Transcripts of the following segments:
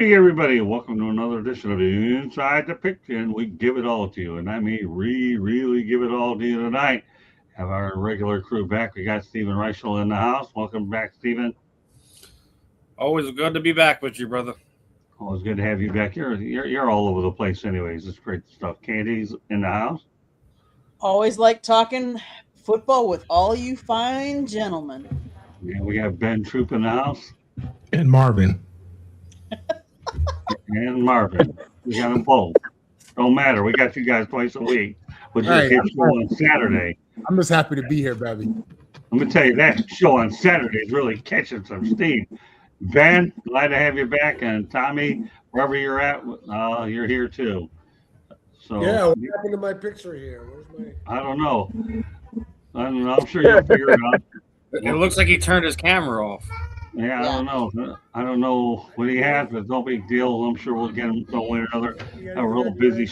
evening, everybody. Welcome to another edition of Inside the Picture, and we give it all to you. And I mean, really give it all to you tonight. Have our regular crew back. We got Stephen Reichel in the house. Welcome back, Stephen. Always good to be back with you, brother. Always good to have you back. You're all over the place, anyways. It's great stuff. Candy's in the house. Always like talking football with all you fine gentlemen. Yeah, we have Ben Troop in the house And Marvin. and Marvin. We got them both. Don't matter. We got you guys twice a week. We'll just Hey, hit show on Saturday. I'm just happy to be here, baby. Let me tell you, that show on Saturday is really catching some steam. Ben, glad to have you back. And Tommy, wherever you're at, you're here too. So Yeah, what happened to my picture here? Where's my? I don't know. I'm sure you'll figure it out. It looks like he turned his camera off. Yeah, I don't know. I don't know what he has, but no big deal. I'm sure we'll get him some way or another. A real busy.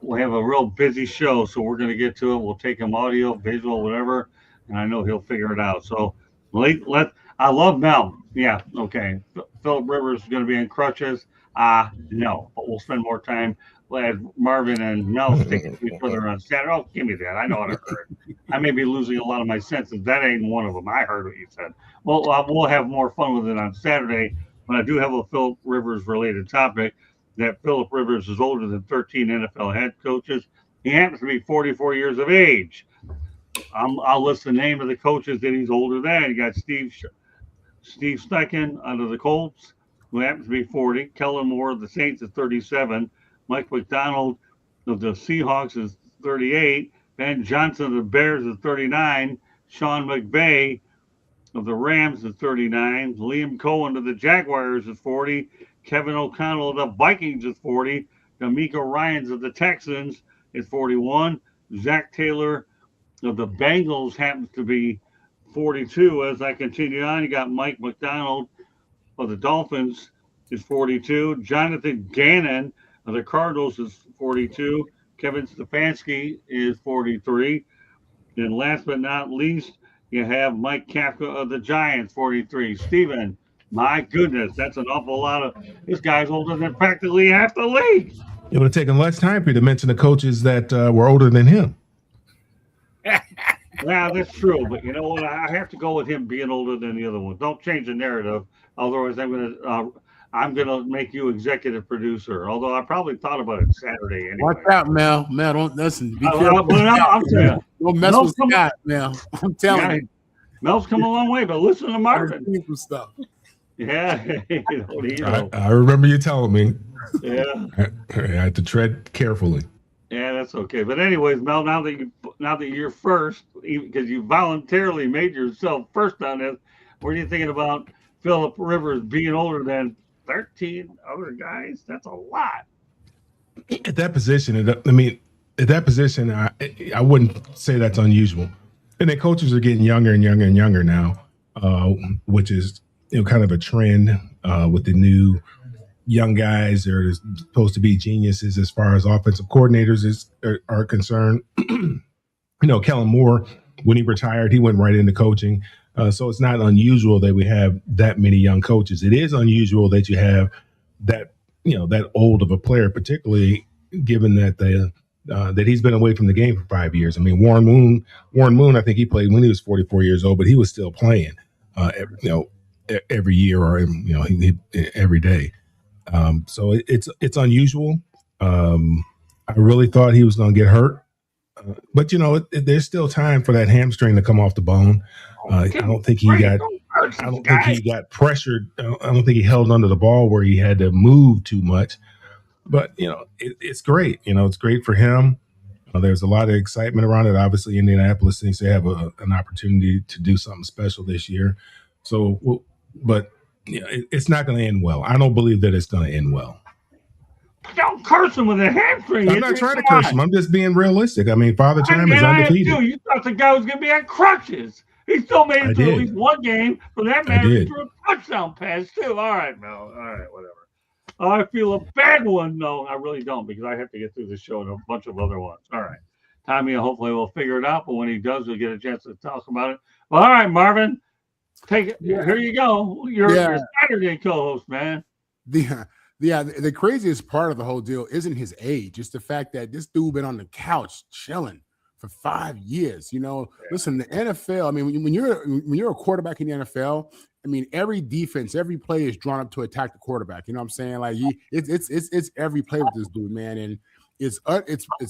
We'll have a real busy show, so we're going to get to it. We'll take him audio, visual, whatever, and I know he'll figure it out. So I love Mel. Yeah, okay. Philip Rivers is going to be in crutches. No, but we'll spend more time. We'll have Marvin and Mel sticking to each other on Saturday. Oh, give me that. I know what I heard. I may be losing a lot of my senses. That ain't one of them. I heard what you said. Well, we'll have more fun with it on Saturday. But I do have a Philip Rivers related topic. That Philip Rivers is older than 13 NFL head coaches. He happens to be 44 years of age. I'll list the name of the coaches that he's older than. You got Steve Steichen out of the Colts, who happens to be 40. Kellen Moore of the Saints is 37. Mike McDonald of the Seahawks is 38. Ben Johnson of the Bears is 39. Sean McVay of the Rams is 39. Liam Cohen of the Jaguars is 40. Kevin O'Connell of the Vikings is 40. D'Amico Ryans of the Texans is 41. Zach Taylor of the Bengals happens to be 42. As I continue on, you got Mike McDonald of the Dolphins is 42. Jonathan Gannon of the Cardinals is 42. Kevin Stefanski is 43. And last but not least, you have Mike Kafka of the Giants, 43. Steven, my goodness, that's an awful lot of – this guy's older than practically half the league. It would have taken less time for you to mention the coaches that were older than him. Yeah, that's true. But you know what? I have to go with him being older than the other one. Don't change the narrative. Otherwise, I'm gonna make you executive producer. Although I probably thought about it Saturday anyway. Watch out, Mel. Mel, don't listen. Be I'm careful. telling you, Don't mess with Scott, Mel. I'm telling you. Mel's come a long way, but listen to Marvin. Some stuff. Yeah, I remember you telling me. Yeah, I had to tread carefully. yeah, that's okay. But anyways, Mel, now that you're first, because you voluntarily made yourself first on this, what are you thinking about Philip Rivers being older than 13 other guys? That's a lot. At that position, I wouldn't say that's unusual. And the coaches are getting younger and younger and younger now, which is kind of a trend with the new young guys. They're supposed to be geniuses as far as offensive coordinators are concerned. Kellen Moore, when he retired, he went right into coaching. So it's not unusual that we have that many young coaches. It is unusual that you have that old of a player, particularly given that that he's been away from the game for 5 years. I mean, Warren Moon, I think he played when he was 44 years old, but he was still playing, every year or every day. So it's unusual. I really thought he was going to get hurt, but there's still time for that hamstring to come off the bone. I don't think he got pressured. I don't think he held under the ball where he had to move too much. But it's great. It's great for him. There's a lot of excitement around it. Obviously, Indianapolis thinks they have an opportunity to do something special this year. So, but it's not going to end well. I don't believe that it's going to end well. Don't curse him with a hamstring. I'm not trying to curse him. I'm just being realistic. I mean, Father Time is undefeated. You thought the guy was going to be on crutches. He still made it through at least one game. For that matter, he threw a touchdown pass, too. All right, Mel. All right, whatever. I feel a bad one. No, I really don't, because I have to get through the show and a bunch of other ones. All right. Tommy hopefully will figure it out, but when he does, we'll get a chance to talk about it. Well, all right, Marvin. Take it. Here you go. You're Saturday co-host, man. the craziest part of the whole deal isn't his age. It's the fact that this dude been on the couch chilling for 5 years. Listen, the NFL. I mean, when you're a quarterback in the NFL, I mean, every defense, every play is drawn up to attack the quarterback. You know what I'm saying? Like it's every play with this dude, man, and it's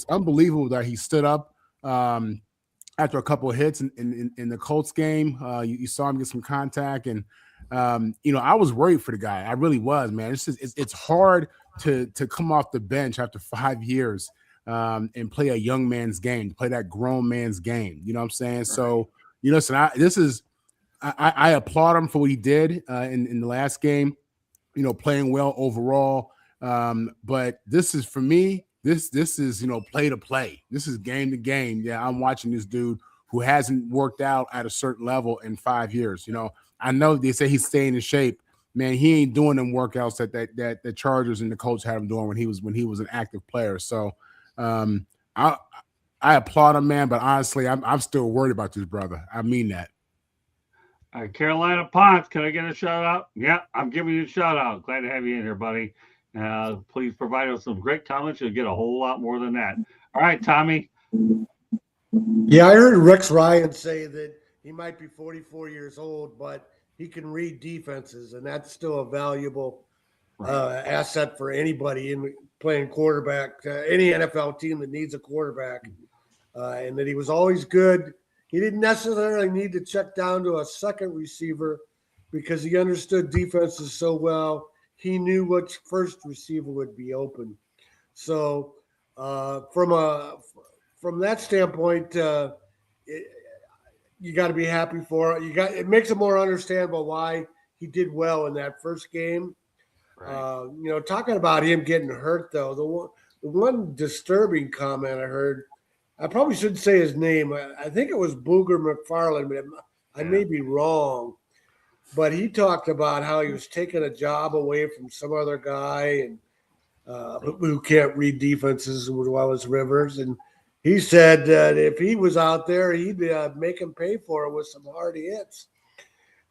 unbelievable that he stood up after a couple of hits in the Colts game. You saw him get some contact, and I was worried for the guy. I really was, man. It's hard to come off the bench after 5 years and play a young man's game, play that grown man's game. You know what I'm saying? Right. So, listen, I applaud him for what he did in the last game, playing well overall. But this is, for me, this is, play to play. This is game to game. Yeah, I'm watching this dude who hasn't worked out at a certain level in 5 years. I know they say he's staying in shape. Man, he ain't doing them workouts that the Chargers and the Colts had him doing when he was an active player. So I applaud him, man. But honestly, I'm still worried about this brother. I mean that. All right, Carolina Ponce, can I get a shout out? Yeah, I'm giving you a shout out. Glad to have you in here, buddy. Please provide us some great comments. You'll get a whole lot more than that. All right, Tommy. Yeah, I heard Rex Ryan say that he might be 44 years old, but he can read defenses, and that's still a valuable asset for anybody in playing quarterback, any NFL team that needs a quarterback, and that he was always good. He didn't necessarily need to check down to a second receiver because he understood defenses so well. He knew which first receiver would be open. So from that standpoint, you got to be happy for it. It makes it more understandable why he did well in that first game. Right. Talking about him getting hurt, though, the one disturbing comment I heard, I probably shouldn't say his name. I think it was Booger McFarland, but I may be wrong. But he talked about how he was taking a job away from some other guy and who can't read defenses as well as Rivers. And he said that if he was out there, he'd make him pay for it with some hard hits.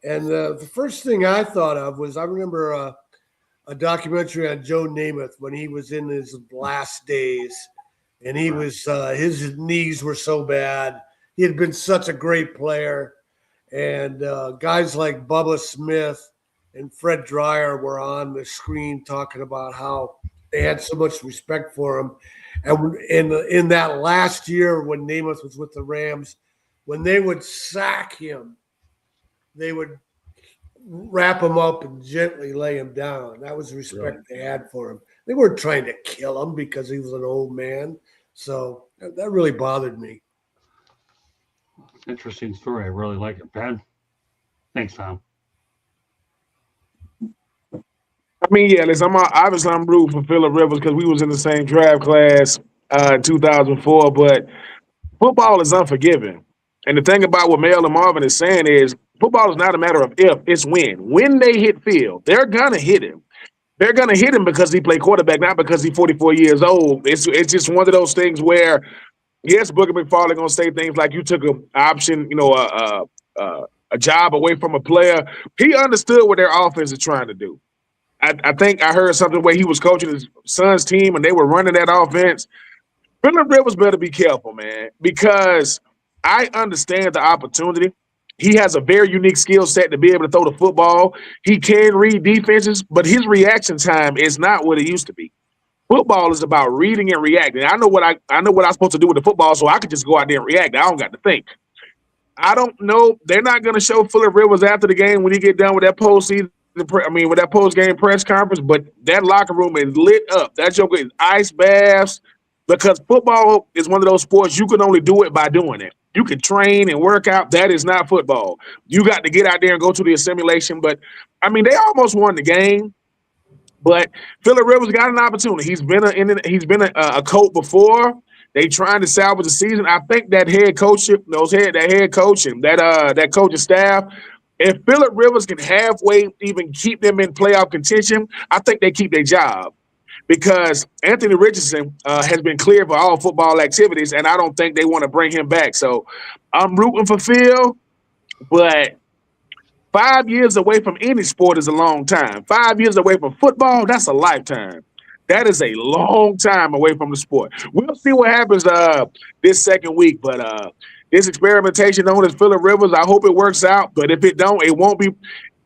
And the first thing I thought of was I remember a documentary on Joe Namath when he was in his last days. And he was his knees were so bad. He had been such a great player. And guys like Bubba Smith and Fred Dreyer were on the screen talking about how they had so much respect for him. And in that last year when Namath was with the Rams, when they would sack him, they would wrap him up and gently lay him down. That was the respect they had for him. They weren't trying to kill him because he was an old man. So that really bothered me. Interesting story. I really like it, Ben. Thanks, Tom. I mean, yeah, listen, I'm rooting for Phillip Rivers because we was in the same draft class in 2004, but football is unforgiving. And the thing about what Mel and Marvin is saying is football is not a matter of if, it's when. When they hit field, they're going to hit him. They're going to hit him because he played quarterback, not because he's 44 years old. It's just one of those things where, yes, Booger McFarland going to say things like you took an option, a job away from a player. He understood what their offense is trying to do. I think I heard something where he was coaching his son's team and they were running that offense. Phillip Rivers better be careful, man, because I understand the opportunity. He has a very unique skill set to be able to throw the football. He can read defenses, but his reaction time is not what it used to be. Football is about reading and reacting. I know what I'm supposed to do with the football, so I could just go out there and react. I don't got to think. I don't know. They're not going to show Phillip Rivers after the game when he get done with that postseason. With that post-game press conference, but that locker room is lit up. That joke is ice baths because football is one of those sports you can only do it by doing it. You can train and work out. That is not football. You got to get out there and go to the assimilation. But, I mean, they almost won the game. But Phillip Rivers got an opportunity. He's been a coach before. They trying to salvage the season. I think that head coach and that coaching staff, if Phillip Rivers can halfway even keep them in playoff contention, I think they keep their job because Anthony Richardson has been cleared for all football activities, and I don't think they want to bring him back. So I'm rooting for Phil, but 5 years away from any sport is a long time. 5 years away from football, that's a lifetime. That is a long time away from the sport. We'll see what happens this second week, but this experimentation known as Phillip Rivers, I hope it works out. But if it don't, it won't be.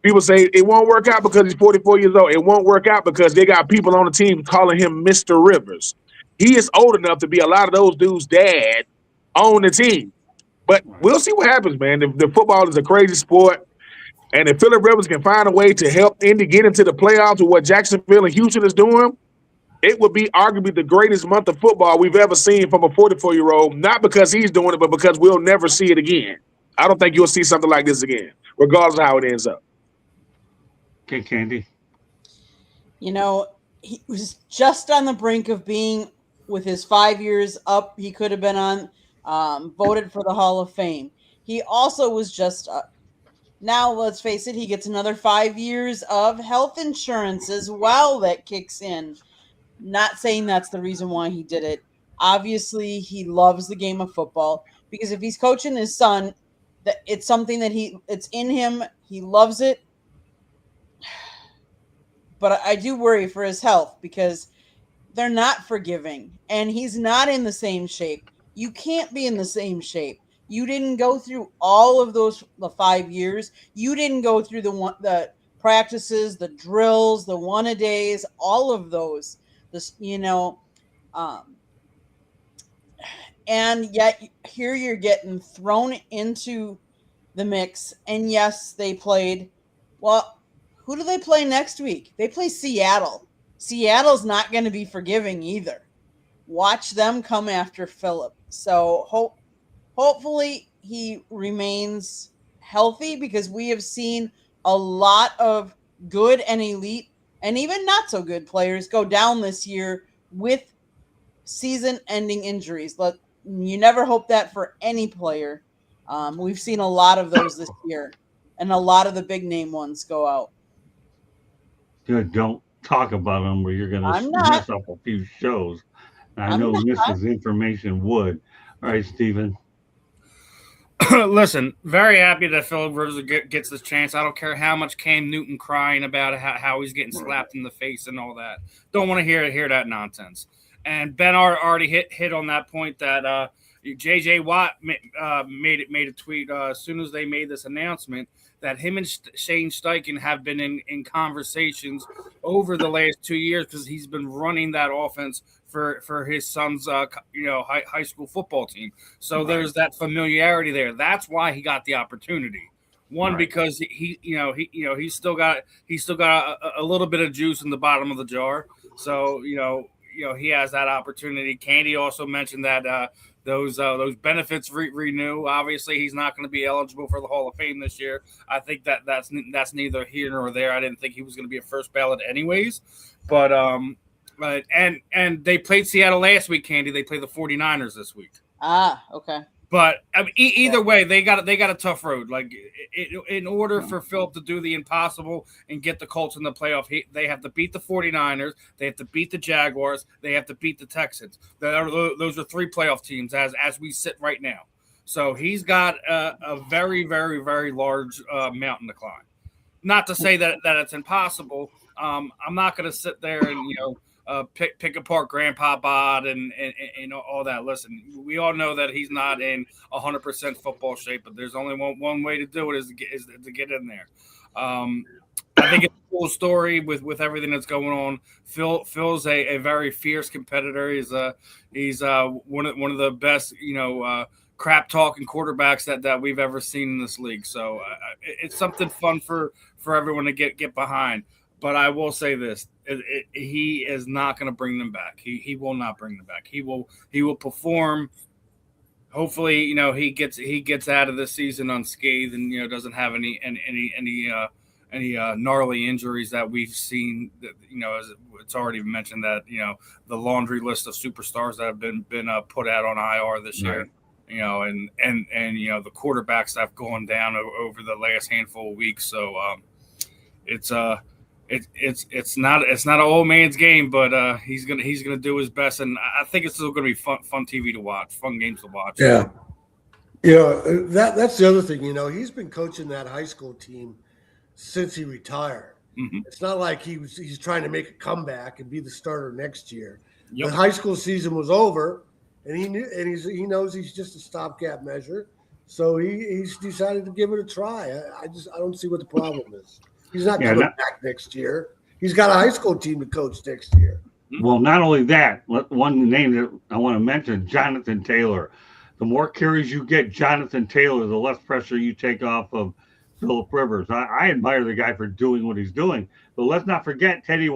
People say it won't work out because he's 44 years old. It won't work out because they got people on the team calling him Mr. Rivers. He is old enough to be a lot of those dudes' dad on the team. But we'll see what happens, man. The football is a crazy sport. And if Phillip Rivers can find a way to help Indy get into the playoffs with what Jacksonville and Houston is doing, it would be arguably the greatest month of football we've ever seen from a 44-year-old, not because he's doing it, but because we'll never see it again. I don't think you'll see something like this again, regardless of how it ends up. Okay, Candy. You know, he was just on the brink of being, with his 5 years up, he could have been voted for the Hall of Fame. He also was just, now let's face it, he gets another 5 years of health insurance as well that kicks in. Not saying that's the reason why he did it. Obviously, he loves the game of football, because if he's coaching his son, that it's something that it's in him. He loves it. But I do worry for his health, because they're not forgiving, and he's not in the same shape. You can't be in the same shape. You didn't go through all of the 5 years. You didn't go through the practices, the drills, the one-a-days, all of those. And yet here you're getting thrown into the mix. And yes, they played. Well, who do they play next week? They play Seattle. Seattle's not going to be forgiving either. Watch them come after Phillip. So hopefully he remains healthy, because we have seen a lot of good and elite and even not so good players go down this year with season-ending injuries. But you never hope that for any player. We've seen a lot of those this year, and a lot of the big-name ones go out. Good. Don't talk about them, or you're going to mess up a few shows. I know Mrs. Information would. All right, Steven. Listen, very happy that Phillip Rivers gets this chance. I don't care how much Cam Newton crying about how he's getting slapped in the face and all that. Don't want to hear that nonsense. And Ben already hit on that point that J.J. Watt made a tweet as soon as they made this announcement that him and Shane Steichen have been in conversations over the last 2 years, because he's been running that offense for his son's high school football team. So there's that familiarity there. That's why he got the opportunity. One, because he's still got a little bit of juice in the bottom of the jar. So he has that opportunity. Candy also mentioned that those benefits renew. Obviously, he's not going to be eligible for the Hall of Fame this year. I think that's neither here nor there. I didn't think he was going to be a first ballot anyways. But and they played Seattle last week, Candy. They play the 49ers this week. Ah, okay. But I mean, either way, they got a tough road. Like, in order for Phillip to do the impossible and get the Colts in the playoff, they have to beat the 49ers, they have to beat the Jaguars, they have to beat the Texans. Those are three playoff teams as we sit right now. So he's got a very, very, very large mountain to climb. Not to say that it's impossible. I'm not going to sit there and pick apart Grandpa Bod and all that. Listen, we all know that he's not in 100% football shape, but there's only one way to do it is to get in there. I think it's a cool story with everything that's going on. Phil's a very fierce competitor. He's one of the best crap talking quarterbacks that we've ever seen in this league. So it's something fun for everyone to get behind. But I will say this: he is not going to bring them back. He will not bring them back. He will perform. Hopefully, he gets out of this season unscathed and doesn't have any gnarly injuries that we've seen. That, as it's already mentioned that the laundry list of superstars that have been put out on IR this year. And the quarterbacks that have gone down over the last handful of weeks. So it's not an old man's game, but he's gonna do his best, and I think it's still gonna be fun TV to watch, fun games to watch. Yeah, that's the other thing. He's been coaching that high school team since he retired. Mm-hmm. It's not like he's trying to make a comeback and be the starter next year. Yep. The high school season was over, and he knows he's just a stopgap measure. So he's decided to give it a try. I don't see what the problem is. He's not coming back next year. He's got a high school team to coach next year. Well, not only that, one name that I want to mention, Jonathan Taylor. The more carries you get Jonathan Taylor, the less pressure you take off of Phillip Rivers. I admire the guy for doing what he's doing. But let's not forget Teddy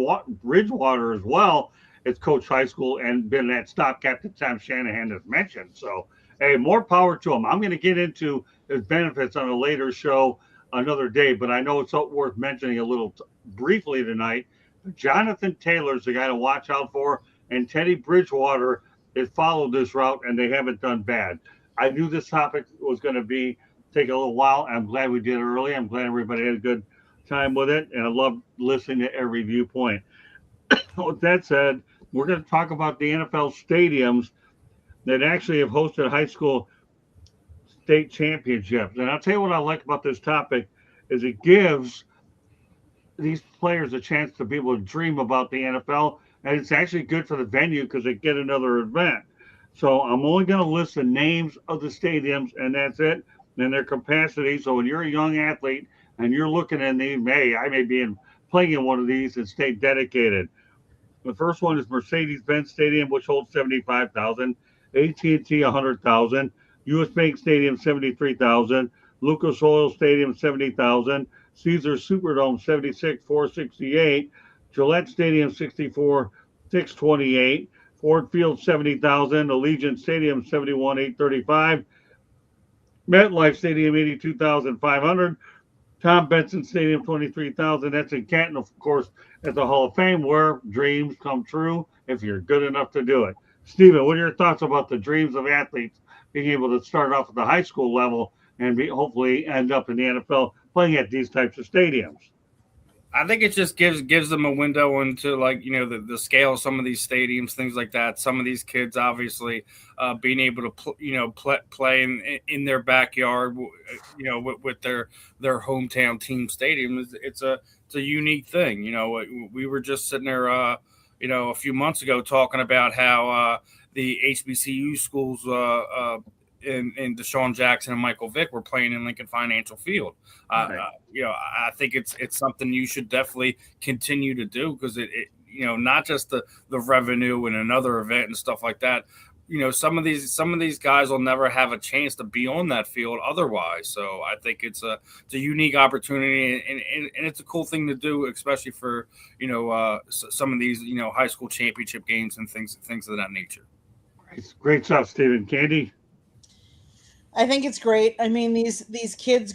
Bridgewater as well has coached high school and been that stopgap that Tom Shanahan has mentioned. So, hey, more power to him. I'm going to get into his benefits on a later show another day, but I know it's worth mentioning a little briefly tonight. Jonathan Taylor's the guy to watch out for, and Teddy Bridgewater has followed this route, and they haven't done bad. I knew this topic was going to take a little while. I'm glad we did it early. I'm glad everybody had a good time with it, and I love listening to every viewpoint. With that said, we're going to talk about the NFL stadiums that actually have hosted high school state championships. And I'll tell you what I like about this topic is it gives these players a chance to be able to dream about the NFL, and it's actually good for the venue because they get another event. So I'm only going to list the names of the stadiums, and that's it, and their capacity. So when you're a young athlete and you're looking at these, I may be playing in one of these and stay dedicated. The first one is Mercedes-Benz Stadium, which holds 75,000, AT&T 100,000, U.S. Bank Stadium 73,000, Lucas Oil Stadium 70,000, Caesars Superdome 76,468, Gillette Stadium 64,628, Ford Field 70,000, Allegiant Stadium 71,835, MetLife Stadium 82,500, Tom Benson Stadium 23,000. That's in Canton, of course, at the Hall of Fame, where dreams come true if you're good enough to do it. Stephen, what are your thoughts about the dreams of athletes being able to start off at the high school level and hopefully end up in the NFL playing at these types of stadiums? I think it just gives them a window into, like, the scale of some of these stadiums, things like that. Some of these kids, obviously, being able to play in their backyard, with their hometown team stadium. It's a unique thing. We were just sitting there, a few months ago talking about how the HBCU schools and Deshaun Jackson and Michael Vick were playing in Lincoln Financial Field. I think it's something you should definitely continue to do, because it not just the revenue and another event and stuff like that. Some of these guys will never have a chance to be on that field otherwise. So I think it's a unique opportunity, and it's a cool thing to do, especially for some of these high school championship games and things of that nature. Great stuff, Stephen. Candy? I think it's great. I mean, these kids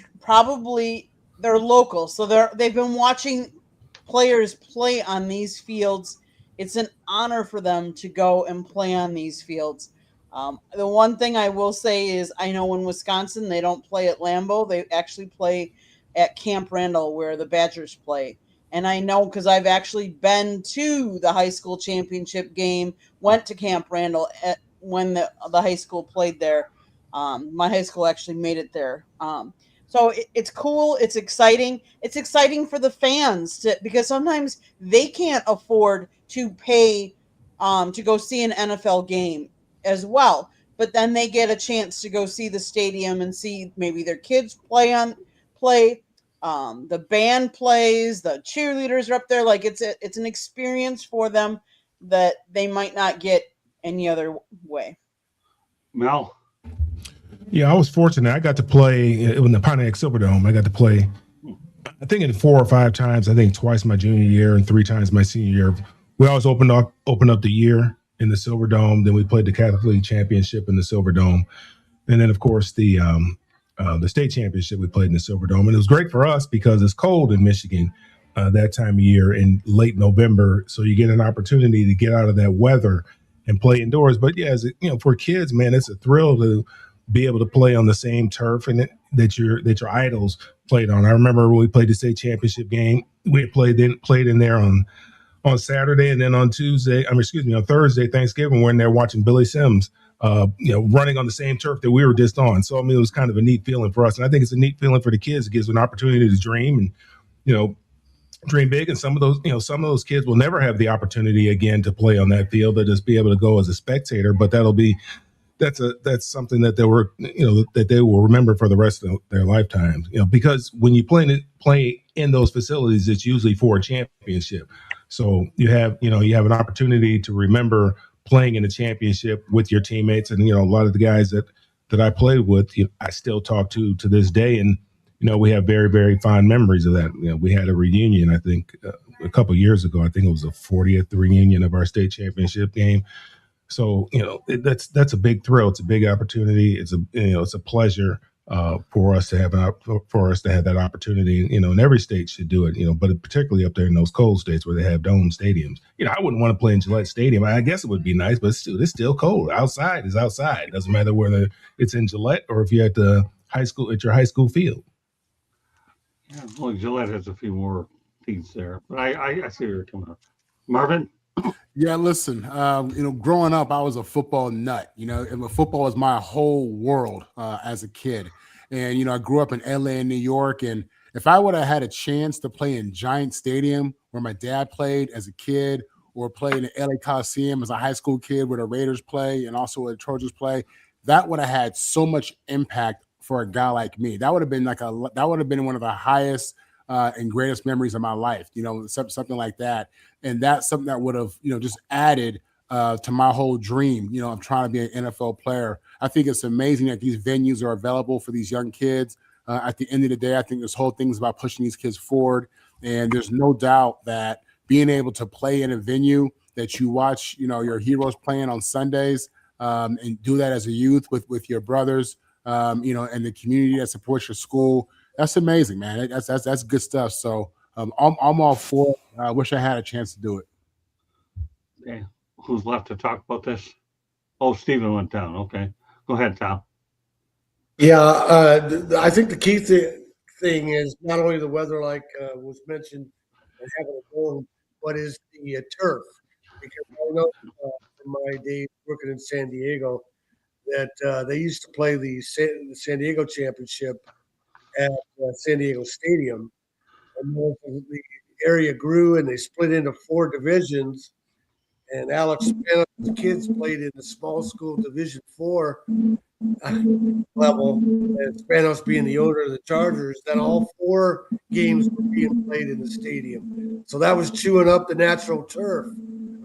they're local, so they've been watching players play on these fields. It's an honor for them to go and play on these fields. The one thing I will say is I know in Wisconsin they don't play at Lambeau. They actually play at Camp Randall, where the Badgers play. And I know because I've actually been to the high school championship game, went to Camp Randall when the high school played there. My high school actually made it there. So it's cool. It's exciting. It's exciting for the fans because sometimes they can't afford to pay to go see an NFL game as well. But then they get a chance to go see the stadium and see maybe their kids play. The band plays, the cheerleaders are up there. Like it's an experience for them that they might not get any other way. Mel? Yeah, I was fortunate. I got to play in the Pontiac Silverdome. I got to play, I think, in 4 or 5 times. I think twice my junior year and 3 times my senior year. We always opened up the year in the Silverdome. Then we played the Catholic League Championship in the Silverdome, and then of course the state championship we played in the Silverdome. And it was great for us because it's cold in Michigan that time of year in late November, so you get an opportunity to get out of that weather and play indoors. But yeah, for kids, man, it's a thrill to be able to play on the same turf and that your idols played on. I remember when we played the state championship game, we had played in there on Saturday, and then on Thursday, Thanksgiving, we're in there watching Billy Sims, running on the same turf that we were just on. So I mean, it was kind of a neat feeling for us, and I think it's a neat feeling for the kids. It gives them an opportunity to dream dream big, and some of those kids will never have the opportunity again to play on that field. They'll just be able to go as a spectator, but that's something that they will remember for the rest of their lifetime. Because when you play in those facilities, it's usually for a championship. So you have an opportunity to remember playing in a championship with your teammates, and a lot of the guys that I played with, I still talk to this day, and we have very, very fond memories of that. We had a reunion, I think, a couple of years ago. I think it was the 40th reunion of our state championship game. So that's a big thrill. It's a big opportunity. It's a pleasure for us to have that opportunity. And every state should do it. But particularly up there in those cold states where they have dome stadiums. I wouldn't want to play in Gillette Stadium. I guess it would be nice, but it's still cold. Outside is outside. It doesn't matter whether it's in Gillette or if you're at your high school field. Yeah, well, Gillette has a few more teams there, but I see where you're coming from. Marvin? Yeah, listen, growing up, I was a football nut, and football was my whole world as a kid. And, I grew up in LA and New York. And if I would have had a chance to play in Giant Stadium where my dad played as a kid, or play in the LA Coliseum as a high school kid where the Raiders play and also where the Trojans play, that would have had so much impact for a guy like me. That would have been one of the highest and greatest memories of my life, something like that. And that's something that would have, just added to my whole dream, of trying to be an NFL player. I think it's amazing that these venues are available for these young kids. At the end of the day, I think this whole thing is about pushing these kids forward. And there's no doubt that being able to play in a venue that you watch, your heroes playing on Sundays, and do that as a youth with your brothers, and the community that supports your school. That's amazing, man. That's good stuff. So I'm all for it. I wish I had a chance to do it. Yeah. Who's left to talk about this? Oh, Stephen went down. Okay. Go ahead, Tom. Yeah, I think the key thing is not only the weather, like was mentioned, and having a dome, but is the turf. Because I know from my days working in San Diego that they used to play the San Diego Championship at San Diego Stadium. And then the area grew and they split into 4 divisions. And Alex Spanos' kids played in the small school Division 4 level, and Spanos being the owner of the Chargers, then all 4 games were being played in the stadium. So that was chewing up the natural turf.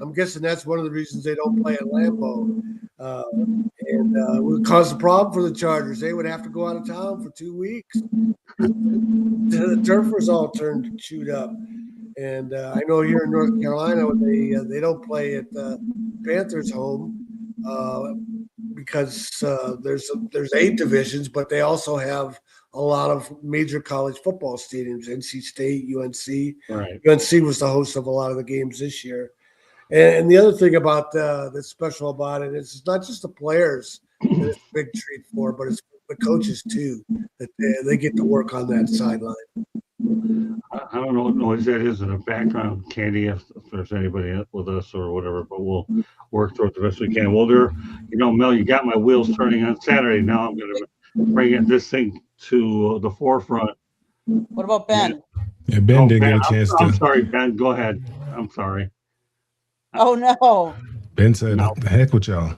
I'm guessing that's one of the reasons they don't play at Lambeau. And it would cause a problem for the Chargers. They would have to go out of town for 2 weeks. The turf was all chewed up. And I know here in North Carolina, they don't play at the Panthers' home because there's 8 divisions, but they also have a lot of major college football stadiums. NC State, UNC. Right. UNC was the host of a lot of the games this year. And the other thing about that's special about it is it's not just the players that it's a big treat for, but it's the coaches too, that they get to work on that sideline. I don't know what noise that is in the background, Candy, if there's anybody with us or whatever, but we'll work through it the best we can. Well, Mel, you got my wheels turning on Saturday. Now I'm going to bring this thing to the forefront. What about Ben? Yeah, Ben didn't get a chance to. I'm sorry, Ben. Go ahead. I'm sorry. Oh, no. Ben said, the heck with y'all.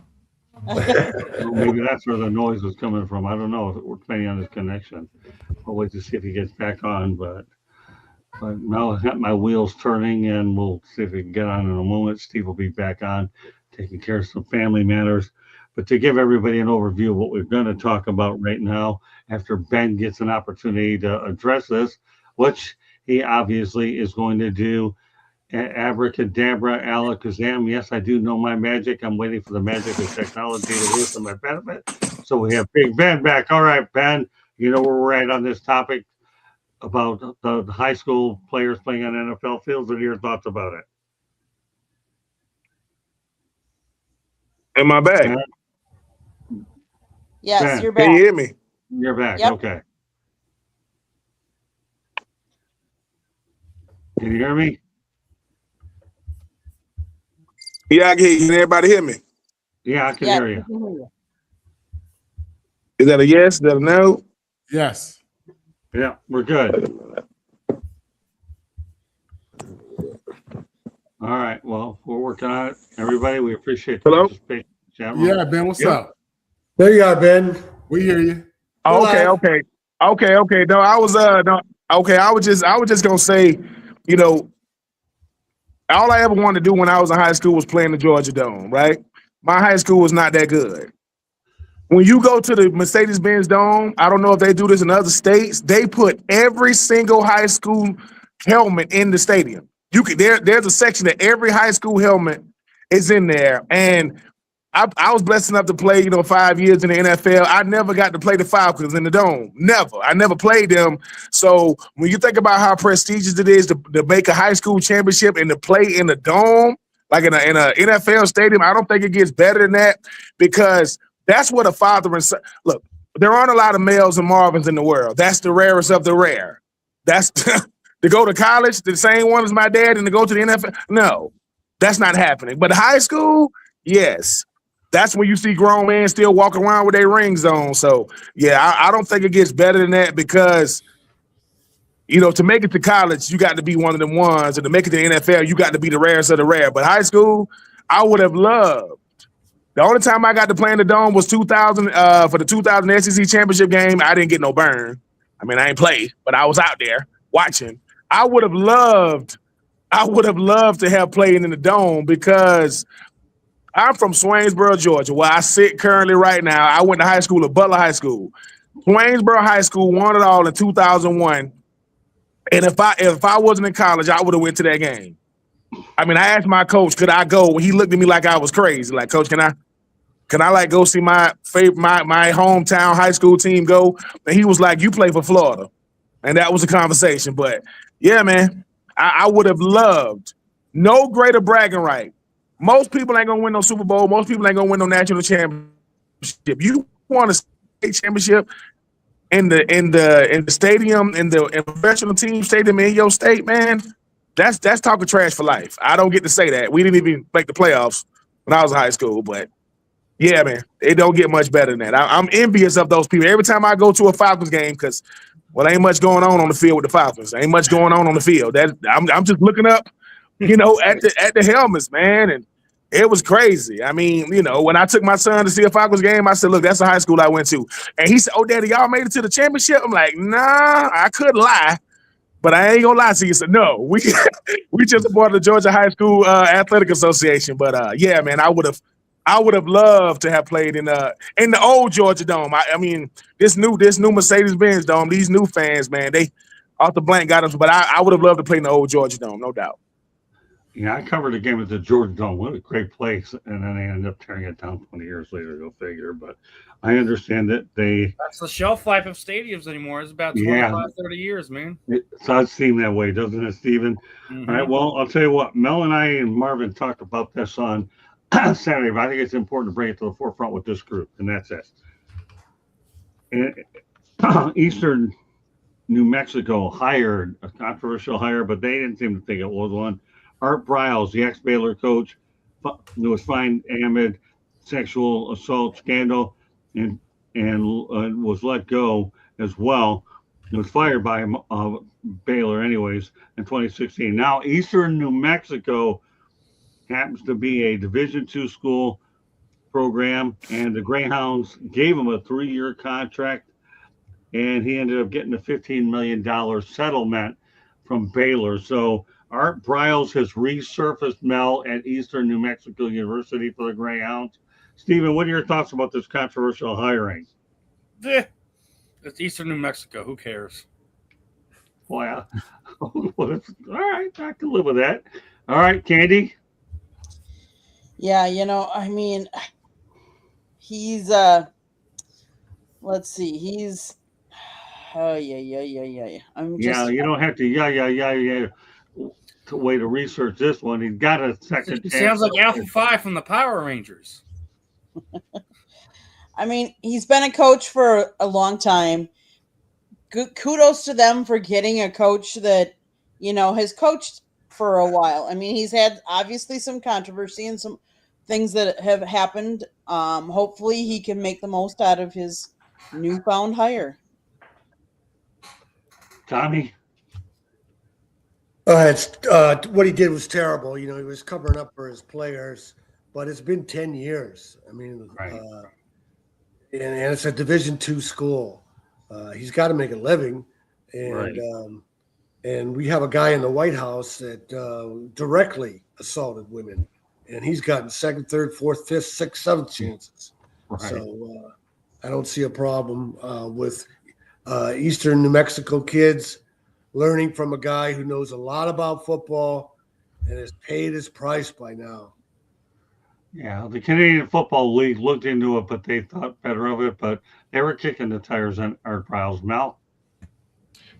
Well, maybe that's where the noise was coming from. I don't know. We're depending on his connection. I'll wait to see if he gets back on, but now I've got my wheels turning, and we'll see if we can get on in a moment. Steve will be back on, taking care of some family matters. But to give everybody an overview of what we're going to talk about right now, after Ben gets an opportunity to address this, which he obviously is going to do. Abracadabra, alakazam. Yes, I do know my magic. I'm waiting for the magic of technology to work to my benefit. So we have Big Ben back. All right, Ben, you know where we're at on this topic about the high school players playing on NFL fields. What are your thoughts about it? Am I back? Ben? Yes, Ben, you're back. Can you hear me? You're back. Yep. Okay. Can you hear me? Yeah, I can hear you. Can everybody hear me? Yeah, I can hear you. Is that a yes? Is that a no? Yes. Yeah, we're good. All right. Well, we're working on it. Everybody, we appreciate the Hello? participation. in the chat room. Yeah, Ben, what's Yep. up? There you are, Ben. We hear you. Oh, You're live. okay. No, I was no, okay. I was just gonna say, you know, all I ever wanted to do when I was in high school was play in the Georgia Dome. Right? My high school was not that good. When you go to the Mercedes-Benz Dome, I don't know if they do this in other states. They put every single high school helmet in the stadium. There's a section that every high school helmet is in there, and I was blessed enough to play, 5 years in the NFL. I never got to play the Falcons in the Dome. Never. I never played them. So when you think about how prestigious it is to make a high school championship and to play in the Dome, like in a NFL stadium, I don't think it gets better than that, because that's what a father and son. Look, there aren't a lot of males and Marvins in the world. That's the rarest of the rare. That's to go to college, the same one as my dad, and to go to the NFL. No, that's not happening. But high school, yes. That's when you see grown men still walking around with their rings on. So, yeah, I don't think it gets better than that, because, to make it to college, you got to be one of them ones. And to make it to the NFL, you got to be the rarest of the rare. But high school, I would have loved. The only time I got to play in the Dome was 2000 for the 2000 SEC championship game. I didn't get no burn. I mean, I ain't played, but I was out there watching. I would have loved to have played in the Dome, because I'm from Swainsboro, Georgia, where I sit currently right now. I went to high school at Butler High School. Swainsboro High School won it all in 2001. And if I wasn't in college, I would have went to that game. I mean, I asked my coach, could I go? He looked at me like I was crazy. Like, Coach, can I like go see my hometown high school team go? And he was like, you play for Florida. And that was a conversation. But yeah, man, I would have loved, no greater bragging right. Most people ain't gonna win no Super Bowl. Most people ain't gonna win no national championship. You want a state championship in the stadium, in the professional team stadium in your state, man. That's talking trash for life. I don't get to say that. We didn't even make the playoffs when I was in high school, but yeah, man, it don't get much better than that. I'm envious of those people. Every time I go to a Falcons game, because ain't much going on the field with the Falcons. Ain't much going on the field. I'm just looking up, at the helmets, man, and it was crazy. I mean, when I took my son to see a Falcons game, I said, look, that's the high school I went to. And he said, oh, Daddy, y'all made it to the championship? I'm like, nah, I could lie, but I ain't gonna lie to you. So no, we just supported the Georgia High School Athletic Association. But yeah, man, I would have loved to have played in the old Georgia Dome. I mean, this new Mercedes-Benz Dome, these new fans, man, they off the blank got us. But I would have loved to play in the old Georgia Dome, no doubt. Yeah, I covered a game at the Georgia Dome. What a great place. And then they ended up tearing it down 20 years later, go figure. But I understand that that's the shelf life of stadiums anymore. It's about 25, 30 years, man. It does seem that way, doesn't it, Stephen? Mm-hmm. All right, well, I'll tell you what. Mel and I and Marvin talked about this on Saturday, but I think it's important to bring it to the forefront with this group, and that's it. And Eastern New Mexico hired a controversial hire, but they didn't seem to think it was one. Art Briles, the ex-Baylor coach, who was fined amid sexual assault scandal and was let go as well. He was fired by Baylor anyways in 2016. Now, Eastern New Mexico happens to be a Division II school program, and the Greyhounds gave him a 3-year contract, and he ended up getting a $15 million settlement from Baylor. So Art Briles has resurfaced, Mel, at Eastern New Mexico University for the Greyhounds. Stephen, what are your thoughts about this controversial hiring? It's Eastern New Mexico. Who cares? Well, all right. I can live with that. All right, Candy. Yeah, I mean, he's let's see, he's You don't have to to way to research this one. He's got a second. It sounds like Alpha 5 from the Power Rangers. I mean, he's been a coach for a long time. Kudos to them for getting a coach that, has coached for a while. I mean, he's had obviously some controversy and some things that have happened. Hopefully he can make the most out of his newfound hire. Tommy? What he did was terrible. He was covering up for his players, but it's been 10 years. I mean, Right. And it's a Division II school. He's got to make a living, and Right. and we have a guy in the White House that directly assaulted women, and he's gotten second, third, fourth, fifth, sixth, seventh chances. Right. So I don't see a problem with Eastern New Mexico kids learning from a guy who knows a lot about football and has paid his price by now. Yeah, the Canadian Football League looked into it, but they thought better of it. But they were kicking the tires on our trials. Mel?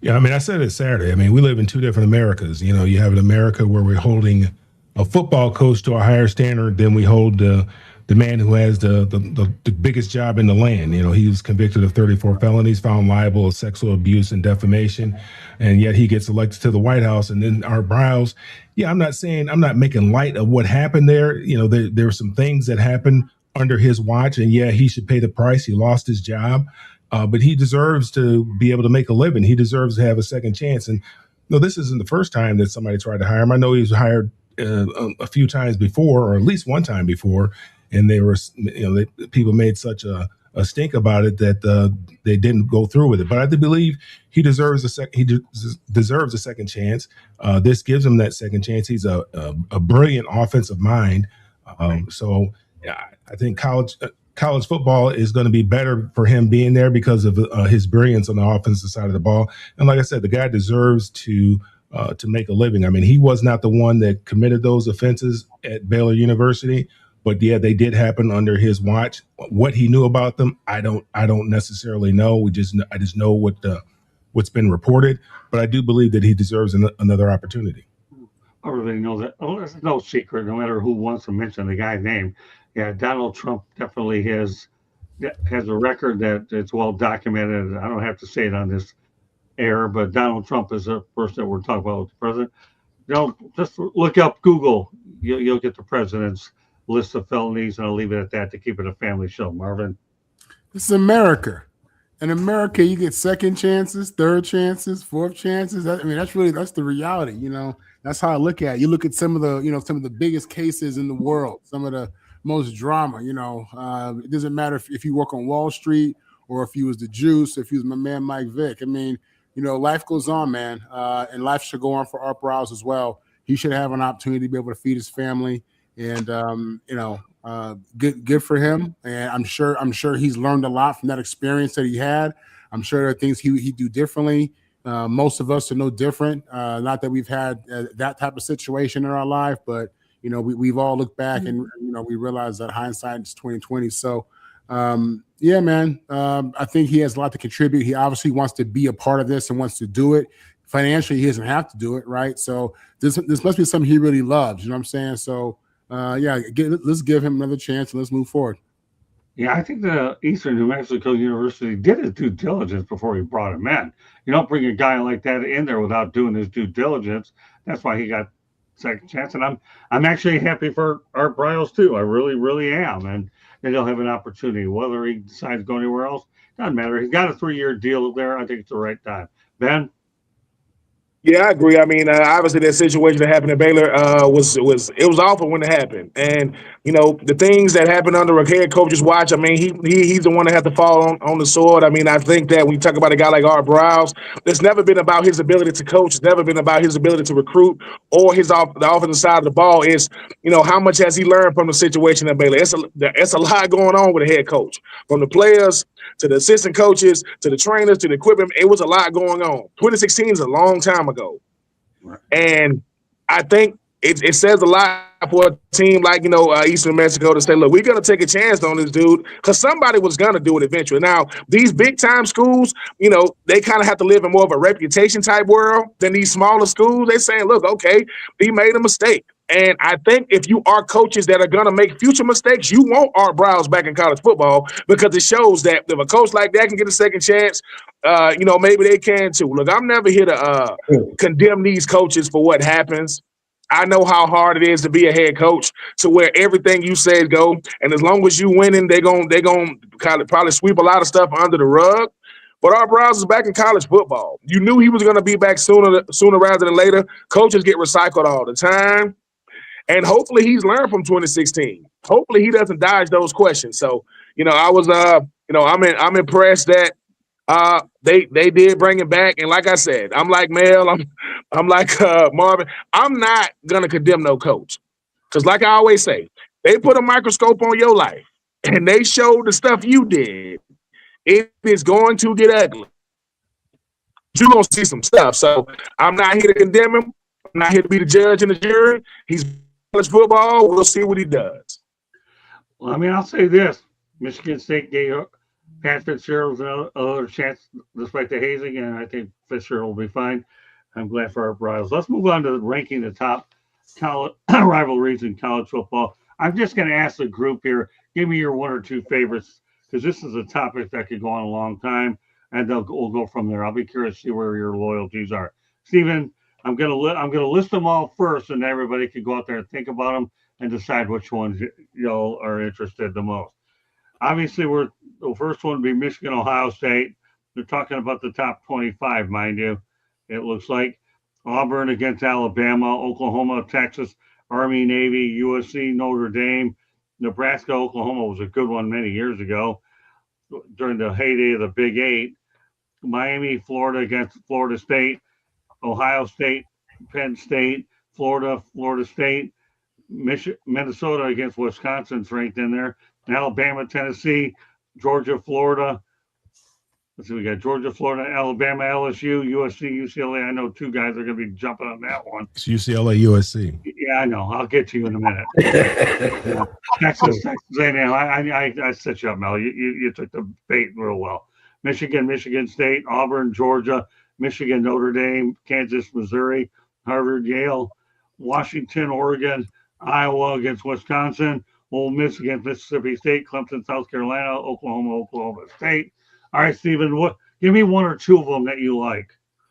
Yeah, I mean, I said it Saturday. I mean, we live in two different Americas. You have an America where we're holding a football coach to a higher standard than we hold the man who has the biggest job in the land. He was convicted of 34 felonies, found liable of sexual abuse and defamation, and yet he gets elected to the White House. And then Art Briles, yeah, I'm not making light of what happened there. There were some things that happened under his watch, and yeah, he should pay the price. He lost his job. But he deserves to be able to make a living. He deserves to have a second chance. And no, this isn't the first time that somebody tried to hire him. I know he was hired a few times before, or at least one time before, and people made such a stink about it that they didn't go through with it. But I do believe he deserves deserves a second chance. This gives him that second chance. He's a brilliant offensive mind. So yeah, I think college football is going to be better for him being there because of his brilliance on the offensive side of the ball. And like I said, the guy deserves to make a living. I mean, he was not the one that committed those offenses at Baylor University, but yeah, they did happen under his watch. What he knew about them, I don't necessarily know. I just know what's been reported, but I do believe that he deserves another opportunity. Everybody knows that. Oh, it's no secret, no matter who wants to mention the guy's name. Yeah, Donald Trump definitely has a record that it's well documented. I don't have to say it on this air, but Donald Trump is the person that we're talking about with the president. Just look up Google. You'll get the president's list of felonies, and I'll leave it at that to keep it a family show. Marvin? This is America. In America, you get second chances, third chances, fourth chances. That's the reality. That's how I look at it. You look at some of the biggest cases in the world, some of the most drama. It doesn't matter if you work on Wall Street or if you was the Juice, if you was my man Mike Vick. I mean, life goes on, man, and life should go on for Art Briles as well. He should have an opportunity to be able to feed his family, and good for him. And I'm sure he's learned a lot from that experience that he had. I'm sure there are things he'd do differently. Most of us are no different. Not that we've had that type of situation in our life, but we've all looked back and we realize that hindsight is 2020. So yeah, man, I think he has a lot to contribute. He obviously wants to be a part of this and wants to do it. Financially, he doesn't have to do it, right? So this must be something he really loves. You know what I'm saying? So let's give him another chance and let's move forward. Yeah, I think the Eastern New Mexico University did his due diligence before he brought him in. You don't bring a guy like that in there without doing his due diligence. That's why he got second chance. And I'm actually happy for Art Briles too. I really, really am. And he'll have an opportunity. Whether he decides to go anywhere else, doesn't matter. He's got a 3-year deal there. I think it's the right time. Ben? Yeah, I agree. I mean, obviously that situation that happened at Baylor was awful when it happened, and the things that happened under a head coach's watch. I mean, he's the one that had to fall on the sword. I mean, I think that when you talk about a guy like Art Briles, it's never been about his ability to coach. It's never been about his ability to recruit or the offensive side of the ball. It's how much has he learned from the situation at Baylor. It's a lot going on with a head coach, from the players to the assistant coaches, to the trainers, to the equipment. It was a lot going on. 2016 is a long time ago. Right. And I think it says a lot for a team like, Eastern Mexico to say, look, we're going to take a chance on this dude because somebody was going to do it eventually. Now, these big-time schools, they kind of have to live in more of a reputation type world than these smaller schools. They're saying, look, okay, he made a mistake. And I think if you are coaches that are going to make future mistakes, you want Art Briles back in college football because it shows that if a coach like that can get a second chance, maybe they can too. Look, I'm never here to condemn these coaches for what happens. I know how hard it is to be a head coach to where everything you said go. And as long as you winning, they're going to kind of probably sweep a lot of stuff under the rug. But Art Briles is back in college football. You knew he was going to be back sooner rather than later. Coaches get recycled all the time. And hopefully he's learned from 2016. Hopefully he doesn't dodge those questions. So, I was I'm impressed that they did bring him back. And like I said, I'm like Mel, I'm like Marvin. I'm not gonna condemn no coach. Because like I always say, they put a microscope on your life and they showed the stuff you did. It is going to get ugly. You're gonna see some stuff. So I'm not here to condemn him. I'm not here to be the judge and the jury. He's college football. We'll see what he does. Well, I mean, I'll say this: Michigan State gave Pat Fitzgerald another chance despite the hazing, and I think Fitzgerald will be fine. I'm glad for our Bryles. Let's move on to ranking the top college rivalries in college football. I'm just going to ask the group here: give me your one or two favorites, because this is a topic that could go on a long time, and we'll go from there. I'll be curious to see where your loyalties are. Stephen, I'm gonna list them all first, and everybody can go out there and think about them and decide which ones y'all are interested the most. Obviously, the first one would be Michigan, Ohio State. They're talking about the top 25, mind you. It looks like Auburn against Alabama, Oklahoma, Texas, Army, Navy, USC, Notre Dame, Nebraska, Oklahoma was a good one many years ago during the heyday of the Big Eight. Miami, Florida against Florida State, Ohio State, Penn State, Florida, Florida State, Minnesota against Wisconsin's ranked in there. Alabama, Tennessee, Georgia, Florida. Let's see, we got Georgia, Florida, Alabama, LSU, USC, UCLA. I know two guys are going to be jumping on that one. It's UCLA, USC. Yeah, I know. I'll get to you in a minute. Texas A&M. I set you up, Mel. You took the bait real well. Michigan State, Auburn, Georgia, Michigan, Notre Dame, Kansas, Missouri, Harvard, Yale, Washington, Oregon, Iowa against Wisconsin, Ole Miss against Mississippi State, Clemson, South Carolina, Oklahoma State. All right, Stephen, give me one or two of them that you like.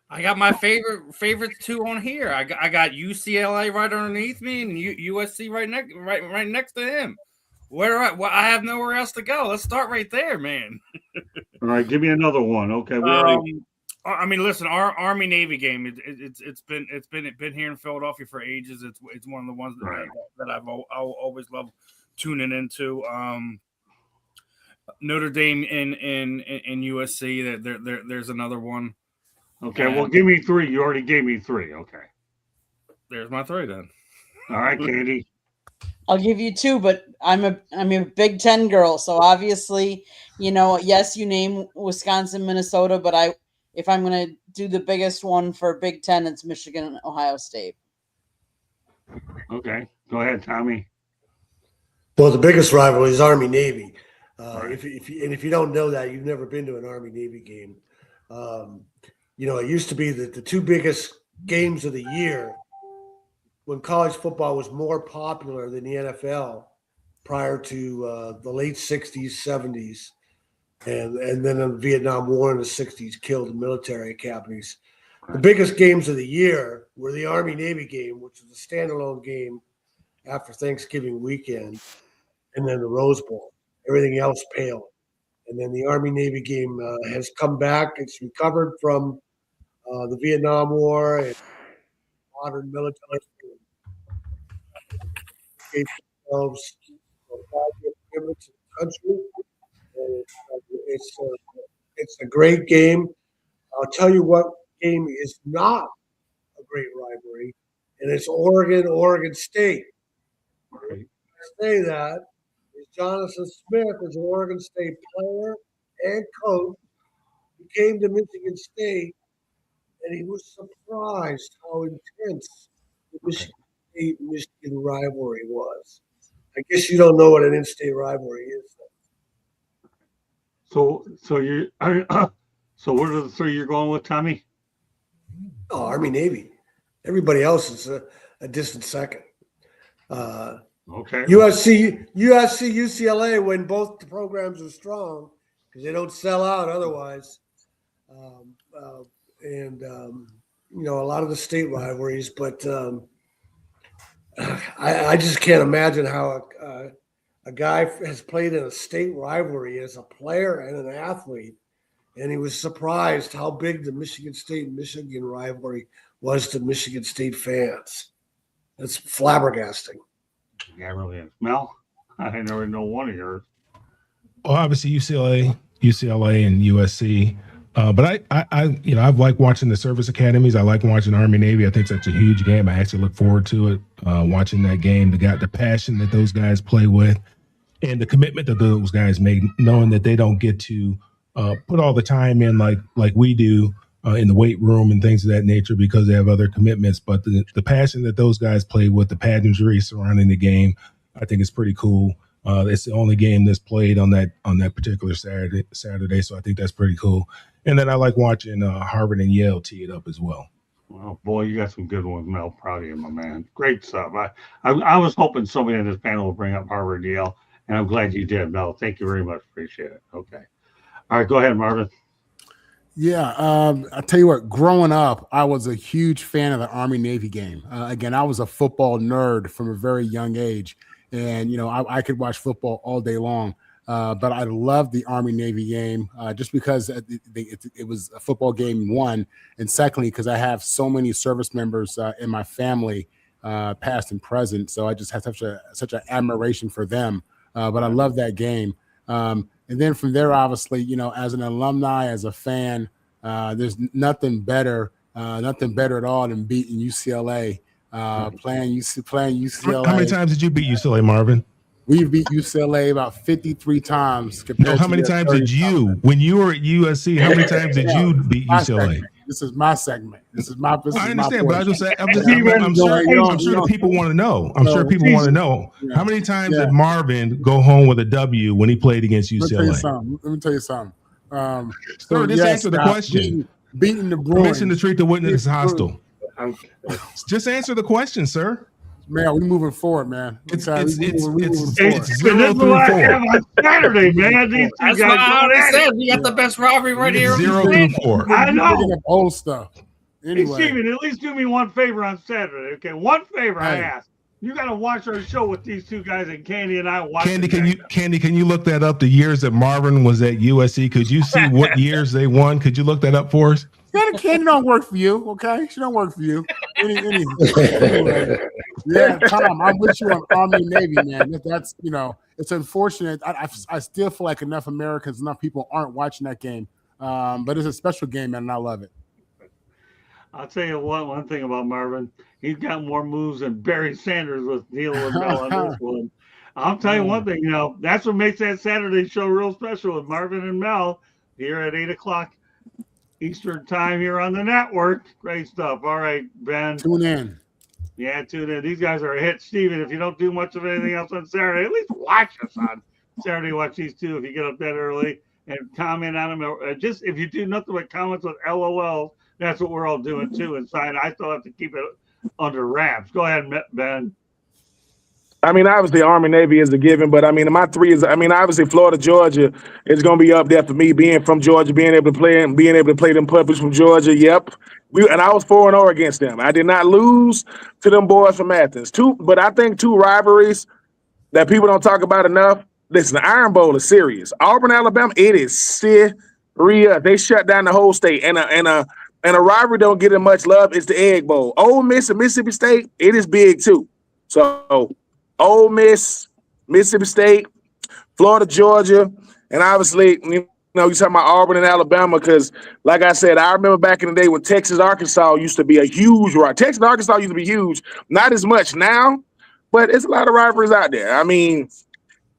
I got my favorite two on here. I got UCLA right underneath me and USC right next to him. I have nowhere else to go. Let's start right there, man. All right, give me another one. Okay, I mean, listen, our Army Navy game. It's been here in Philadelphia for ages. It's one of the ones that I've always loved tuning into. Notre Dame in USC. There's another one. Okay, well, give me three. You already gave me three. Okay, there's my three then. All right, Candy. I'll give you two, but I'm a Big Ten girl, so obviously, yes, you name Wisconsin, Minnesota, but if I'm going to do the biggest one for Big Ten, it's Michigan and Ohio State. Okay, go ahead, Tommy. Well, the biggest rivalry is Army Navy. If you don't know that, you've never been to an Army Navy game. It used to be the two biggest games of the year when college football was more popular than the NFL prior to the late 60s, 70s. And then the Vietnam War in the 60s killed the military academies. The biggest games of the year were the Army-Navy game, which was a standalone game after Thanksgiving weekend, and then the Rose Bowl. Everything else paled. And then the Army-Navy game has come back. It's recovered from the Vietnam War and modern military. Gave themselves a 5-year commitment to the country. And it's a great game. I'll tell you what game is not a great rivalry, and it's Oregon State. I say that is Jonathan Smith is an Oregon State player and coach. He came to Michigan State, and he was surprised how intense the Michigan State-Michigan rivalry was. I guess you don't know what an in-state rivalry is. So what are the three you're going with, Tommy? Oh, Army Navy. Everybody else is a distant second. Okay. USC, UCLA, when both the programs are strong, because they don't sell out otherwise. A lot of the state rivalries, but I just can't imagine how a guy has played in a state rivalry as a player and an athlete and he was surprised how big the Michigan State-Michigan rivalry was to Michigan State fans. It's flabbergasting. Yeah, it really is. Mel, I never know one of yours. Well, obviously UCLA, and USC. But I've liked watching the service academies. I like watching Army Navy. I think that's a huge game. I actually look forward to it. Watching that game, the passion that those guys play with, and the commitment that those guys make, knowing that they don't get to put all the time in like we do in the weight room and things of that nature because they have other commitments. But the passion that those guys play with, the pageantry surrounding the game, I think is pretty cool. It's the only game that's played on that particular Saturday, so I think that's pretty cool. And then I like watching Harvard and Yale tee it up as well. Well, boy, you got some good ones, Mel. Proud of you, my man. Great stuff. I was hoping somebody in this panel would bring up Harvard and Yale, and I'm glad you did, Mel. Thank you very much. Appreciate it. Okay. All right, go ahead, Marvin. Yeah, I'll tell you what, growing up, I was a huge fan of the Army-Navy game. Again, I was a football nerd from a very young age, and, I could watch football all day long. But I loved the Army-Navy game just because it was a football game, one, and secondly, because I have so many service members in my family, past and present. So I just have such an admiration for them. But I love that game. And then from there, obviously, as an alumni, as a fan, there's nothing better at all than beating UCLA, playing UCLA. How many times did you beat UCLA, Marvin? We beat UCLA about 53 times. No, how many times did you, when you were at USC, how many times did you beat UCLA? This is my segment. I understand, but I'm sure people want to know. I'm sure people want to know. How many times did Marvin go home with a W when he played against UCLA? Let me tell you something. Sir, just answer the question. Beating the Bruins. Permission to treat the witness hostile. Just answer the question, sir. Man, we're moving forward, man. It's 0 through 4. On Saturday, man. These two That's guys why I said we got the best rivalry right here. 0 through 4. I know. Old stuff. Hey, Anyway, Steven, at least do me one favor on Saturday. Okay, one favor I Hey. ask. You got to watch our show with these two guys, and Candy and I watch. Candy, can you look that up? The years that Marvin was at USC, could you see what years they won? Could you look that up for us? Candy don't work for you, okay? She don't work for you. Anyway, yeah, Tom, I'm with you on Army and Navy, man. That's it's unfortunate. I still feel like enough people aren't watching that game. But it's a special game, man, and I love it. I'll tell you one thing about Marvin. He's got more moves than Barry Sanders with Neil and Mel on this one. I'll tell you one thing, that's what makes that Saturday show real special with Marvin and Mel here at 8:00 Eastern time here on the network. Great stuff. All right, Ben. Tune in. Yeah, tune in. These guys are a hit. Steven, if you don't do much of anything else on Saturday, at least watch us on Saturday. Watch these two if you get up that early and comment on them. Just if you do nothing but comments with LOL, that's what we're all doing too inside. I still have to keep it under wraps. Go ahead, Ben. I mean, obviously, Army Navy is a given, but I mean, my three is. I mean, obviously, Florida, Georgia is going to be up there for me. Being from Georgia, being able to play them puppies from Georgia. Yep, and I was 4-0 against them. I did not lose to them boys from Athens. But I think two rivalries that people don't talk about enough. Listen, the Iron Bowl is serious. Auburn, Alabama, it is serious. They shut down the whole state, and a rivalry don't get as much love. It's the Egg Bowl. Ole Miss and Mississippi State, it is big too. So. Ole Miss, Mississippi State, Florida, Georgia, and obviously, you're talking about Auburn and Alabama because, like I said, I remember back in the day when Texas, Arkansas used to be a huge rivalry. Texas, Arkansas used to be huge. Not as much now, but it's a lot of rivalries out there. I mean,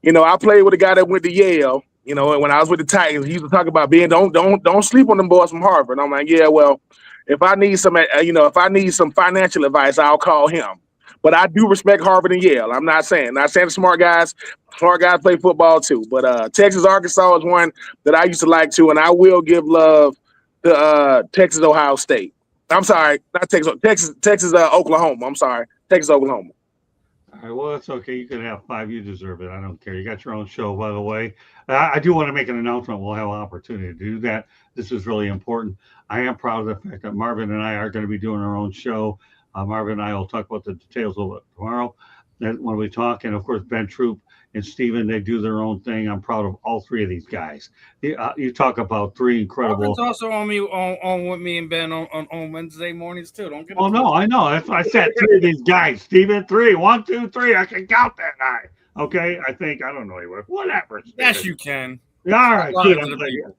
I played with a guy that went to Yale. And when I was with the Titans, he used to talk about don't sleep on them boys from Harvard. And I'm like, yeah, well, if I need some financial advice, I'll call him. But I do respect Harvard and Yale. I'm not saying the smart guys play football too. But Texas, Arkansas is one that I used to like too, and I will give love to Texas, Ohio State. I'm sorry, not Texas, Oklahoma. I'm sorry, Texas, Oklahoma. All right, well, that's okay. You can have 5. You deserve it. I don't care. You got your own show, by the way. I do want to make an announcement. We'll have an opportunity to do that. This is really important. I am proud of the fact that Marvin and I are going to be doing our own show. Marvin and I will talk about the details a little bit tomorrow when we talk. And, of course, Ben Troop and Steven, they do their own thing. I'm proud of all three of these guys. You talk about three incredible. Marvin's also on with me and Ben on Wednesday mornings too. Don't get it Oh no, twisted. I know. That's what I said. Three of these guys, Steven, three. 1, 2, 3. I can count that high. Okay, I think I don't know anywhere. Whatever. Yes, Steven. you can. All right, Lie good. to I'm the glad people.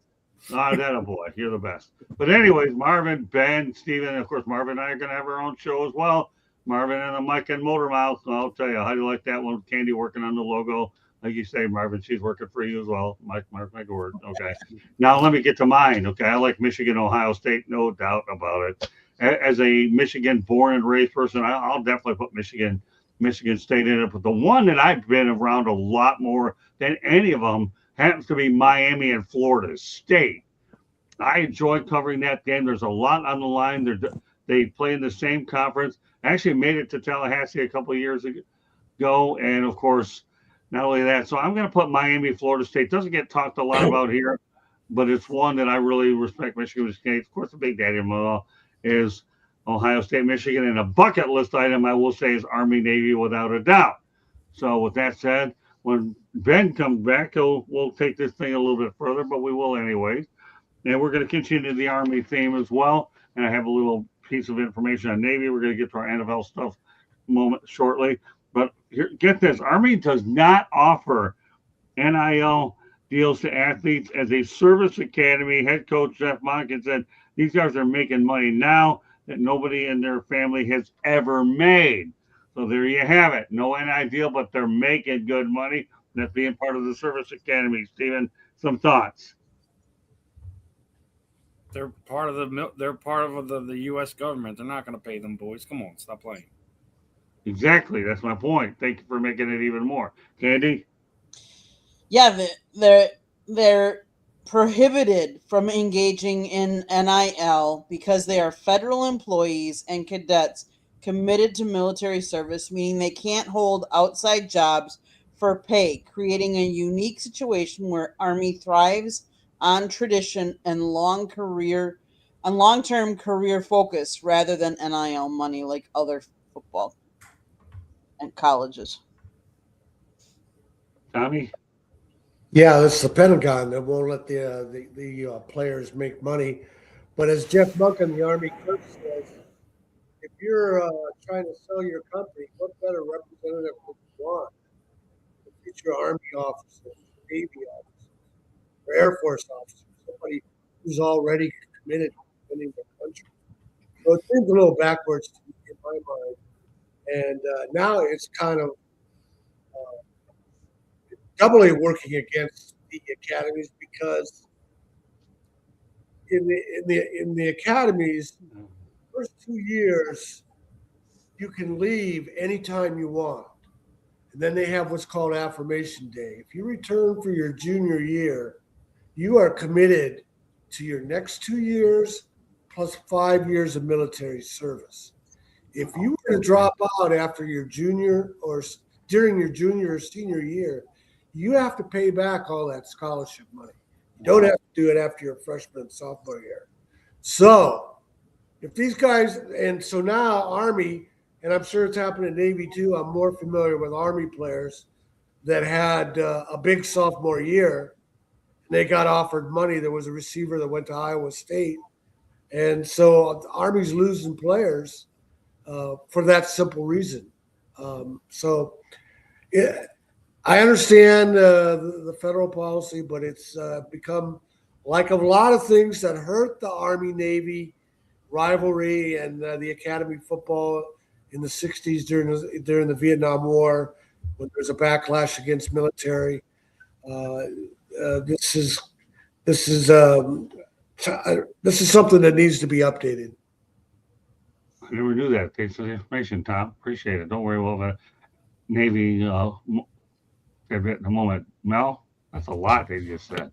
Ah, that a boy. You're the best. But anyways, Marvin, Ben, Steven, and of course Marvin and I are gonna have our own show as well. Marvin and the Mike and Motor Mouth. I'll tell you, how do you like that one? Candy working on the logo. Like you say, Marvin, she's working for you as well. Mike, mark my word. Okay. Now let me get to mine. Okay. I like Michigan, Ohio State, no doubt about it. As a Michigan born and raised person, I'll definitely put Michigan State in it. But the one that I've been around a lot more than any of them happens to be Miami and Florida State. I enjoy covering that game. There's a lot on the line. They play in the same conference. I actually made it to Tallahassee a couple of years ago, and of course, not only that. So I'm going to put Miami, Florida State. Doesn't get talked a lot about here, but it's one that I really respect. Michigan State, of course, the big daddy of them all is Ohio State, Michigan, and a bucket list item I will say is Army, Navy, without a doubt. So with that said, when Ben comes back, we'll take this thing a little bit further, but we will anyways. And we're going to continue the Army theme as well. And I have a little piece of information on Navy. We're going to get to our NFL stuff moment shortly. But here, get this. Army does not offer NIL deals to athletes. As a service academy, head coach Jeff Monken said, these guys are making money now that nobody in their family has ever made. So there you have it. No NIL deal, but they're making good money. That's being part of the service academy. Steven, some thoughts? They're part of the U.S. government. They're not going to pay them boys. Come on, stop playing. Exactly. That's my point. Thank you for making it even more. Candy? Yeah, they're prohibited from engaging in NIL because they are federal employees and cadets committed to military service, meaning they can't hold outside jobs for pay, creating a unique situation where Army thrives on tradition and long-term career focus rather than NIL money like other football and colleges. Tommy? Yeah, it's the Pentagon that won't let the players make money. But as Jeff Monken, the Army coach, says, if you're trying to sell your company, what better representative would you want? The future Army officers, Navy officers, or Air Force officers, somebody who's already committed to defending their country. So it seems a little backwards to me in my mind. And now it's kind of doubly working against the academies because in the academies, first 2 years, you can leave anytime you want. And then they have what's called affirmation day. If you return for your junior year, you are committed to your next 2 years plus 5 years of military service. If you were to drop out after your junior or during your junior or senior year, you have to pay back all that scholarship money. You don't have to do it after your freshman and sophomore year. So if these guys, and so now Army, and I'm sure it's happened in Navy too, I'm more familiar with Army players that had a big sophomore year, and they got offered money. There was a receiver that went to Iowa State. And so the Army's losing players for that simple reason. I understand the federal policy, but it's become like a lot of things that hurt the Army-Navy rivalry and the academy football in the 60s during the Vietnam War when there's a backlash against military. This is something that needs to be updated. I never knew that. Thanks for the information, Tom. Appreciate it. Don't worry about that. Navy a bit in a moment. Mel, that's a lot they just said.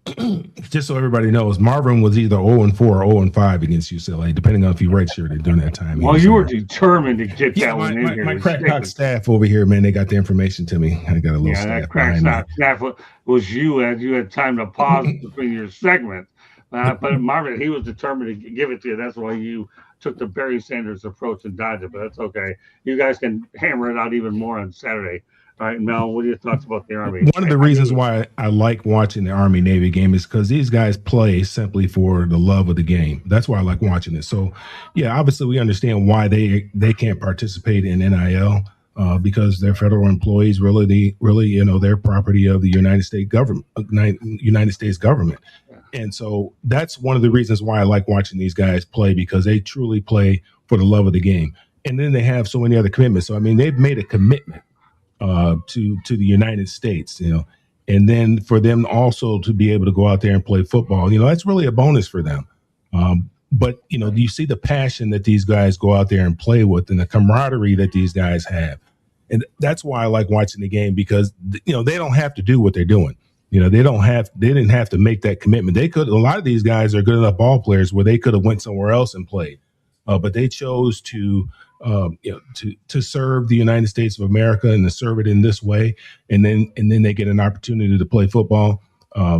Just so everybody knows, Marvin was either 0-4 or 0-5 against UCLA, depending on if he redshirted during that time. Well, you were determined to get that one in here. My crack talk staff over here, man, they got the information to me. I got a little staff. That crack talk staff was you as you had time to pause between your segments. But Marvin, he was determined to give it to you. That's why you took the Barry Sanders approach and dodged it. But that's okay. You guys can hammer it out even more on Saturday. All right, Mel, what are your thoughts about the Army? One of the reasons why I like watching the Army Navy game is because these guys play simply for the love of the game. That's why I like watching it. So, yeah, obviously we understand why they can't participate in NIL because they're federal employees. Really, they're property of the United States government. And so that's one of the reasons why I like watching these guys play, because they truly play for the love of the game. And then they have so many other commitments. So I mean, they've made a commitment to the United States, and then for them also to be able to go out there and play football, that's really a bonus for them. But you see the passion that these guys go out there and play with, and the camaraderie that these guys have, and that's why I like watching the game, because they don't have to do what they're doing. They didn't have to make that commitment. They could. A lot of these guys are good enough ball players where they could have went somewhere else and played, but they chose to serve the United States of America and to serve it in this way, and then they get an opportunity to play football.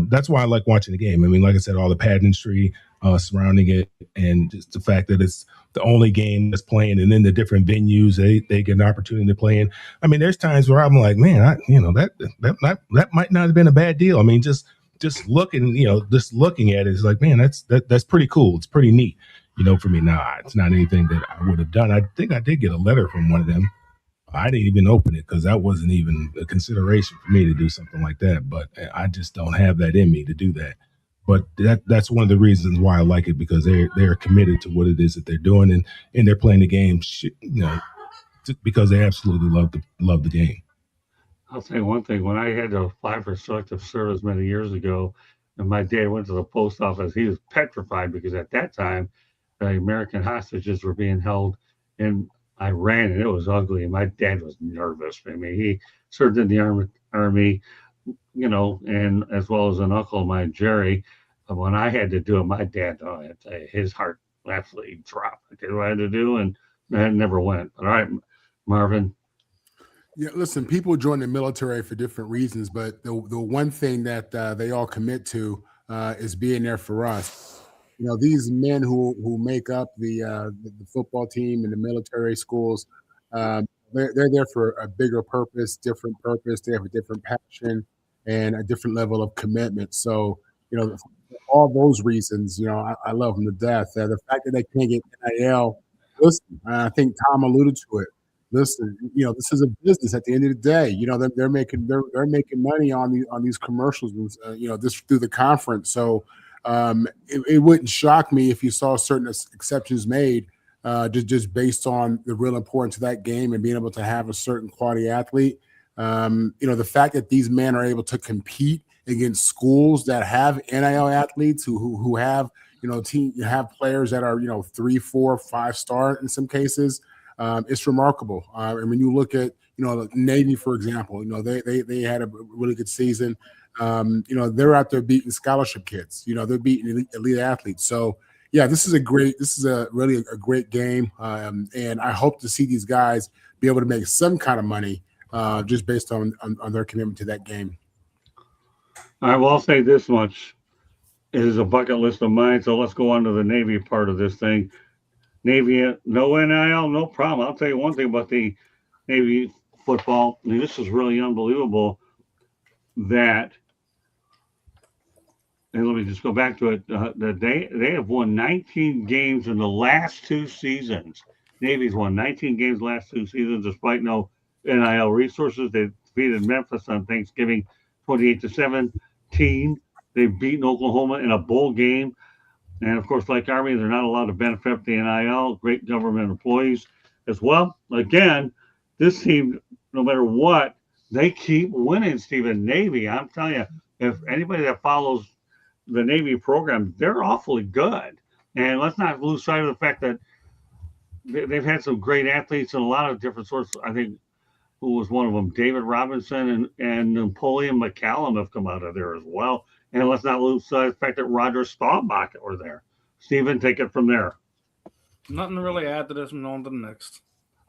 That's why I like watching the game. I mean, like I said, all the pageantry surrounding it, and just the fact that it's the only game that's playing, and then the different venues they get an opportunity to play in. I mean, there's times where I'm like, man, that might not have been a bad deal. I mean, just looking at it, it's like, man, that's pretty cool. It's pretty neat. For me, it's not anything that I would have done. I think I did get a letter from one of them. I didn't even open it because that wasn't even a consideration for me to do something like that. But I just don't have that in me to do that. But that's one of the reasons why I like it, because they're committed to what it is that they're doing, and they're playing the game, because they absolutely love the game. I'll tell you one thing. When I had to apply for selective service many years ago, and my dad went to the post office, he was petrified, because at that time, the American hostages were being held in Iran, and it was ugly. And my dad was nervous. I mean, he served in the army, and as well as an uncle of mine, Jerry. But when I had to do it, my dad, his heart absolutely dropped. I did what I had to do, and that never went. All right, Marvin. Yeah, listen, people join the military for different reasons, but the one thing that they all commit to is being there for us. These men who make up the football team and the military schools, they're there for a bigger purpose, different purpose. They have a different passion and a different level of commitment. So, for all those reasons, I love them to death. The fact that they can't get NIL, listen, I think Tom alluded to it. Listen, this is a business at the end of the day. They're making money on these commercials, this through the conference. So it wouldn't shock me if you saw certain exceptions made, just based on the real importance of that game and being able to have a certain quality athlete. The fact that these men are able to compete against schools that have NIL athletes who have have players that are 3, 4, 5-star in some cases. It's remarkable. And when you look at, Navy, for example, they had a really good season. They're out there beating scholarship kids. They're beating elite athletes. So, yeah, this is really a great game. And I hope to see these guys be able to make some kind of money just based on their commitment to that game. I will say this much. It is a bucket list of mine. So let's go on to the Navy part of this thing. Navy, no NIL, no problem. I'll tell you one thing about the Navy football. I mean, this is really unbelievable that, and let me just go back to it, that they have won 19 games in the last 2 seasons. Navy's won 19 games last 2 seasons despite no NIL resources. They defeated Memphis on Thanksgiving 28-17. They've beaten Oklahoma in a bowl game. And, of course, like Army, they're not allowed to benefit from the NIL, great government employees as well. Again, this team, no matter what, they keep winning, Stephen. Navy, I'm telling you, if anybody that follows the Navy program, they're awfully good. And let's not lose sight of the fact that they've had some great athletes and a lot of different sorts. I think, who was one of them? David Robinson and Napoleon McCallum have come out of there as well. And let's not lose sight of the fact that Roger Staubach were there. Stephen, take it from there. Nothing to really add to this and on to the next.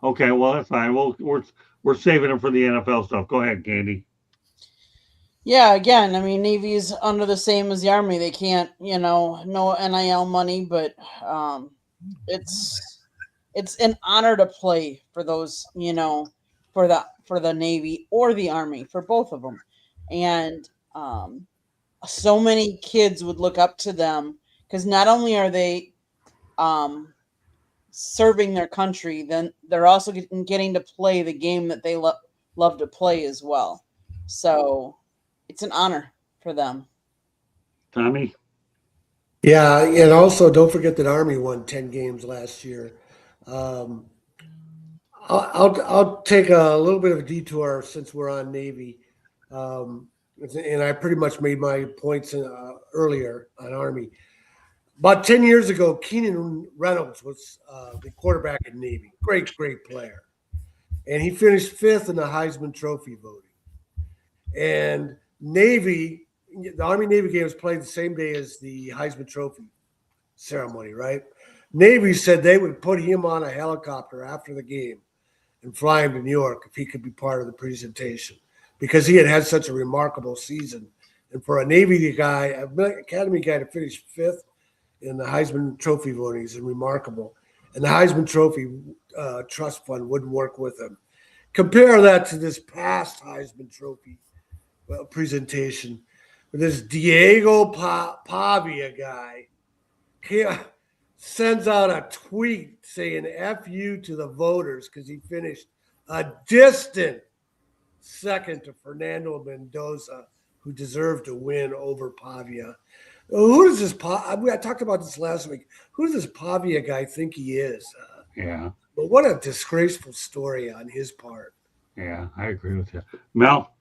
Okay, well, that's fine. We're saving them for the NFL stuff. Go ahead, Candy. Yeah, again, I mean, Navy's under the same as the Army. They can't, no NIL money, but it's an honor to play for those, for for the Navy or the Army, for both of them. And so many kids would look up to them because not only are they serving their country, then they're also getting to play the game that they love to play as well. So it's an honor for them. Tommy? Yeah, and also don't forget that Army won 10 games last year. Um, I'll take a little bit of a detour since we're on Navy, and I pretty much made my points earlier on Army. About 10 years ago, Keenan Reynolds was the quarterback in Navy. Great player, and he finished 5th in the Heisman Trophy voting. And Navy, the Army Navy game was played the same day as the Heisman Trophy ceremony, right? Navy said they would put him on a helicopter after the game and fly him to New York if he could be part of the presentation because he had such a remarkable season. And for a Navy guy, an Academy guy to finish 5th in the Heisman Trophy voting is remarkable. And the Heisman Trophy Trust Fund wouldn't work with him. Compare that to this past Heisman Trophy presentation with this Diego Pavia guy. He sends out a tweet saying F you to the voters because he finished a distant second to Fernando Mendoza, who deserved to win over Pavia. Who does this I talked about this last week. Who does this Pavia guy think he is? Yeah. But what a disgraceful story on his part. Yeah, I agree with you. Mel?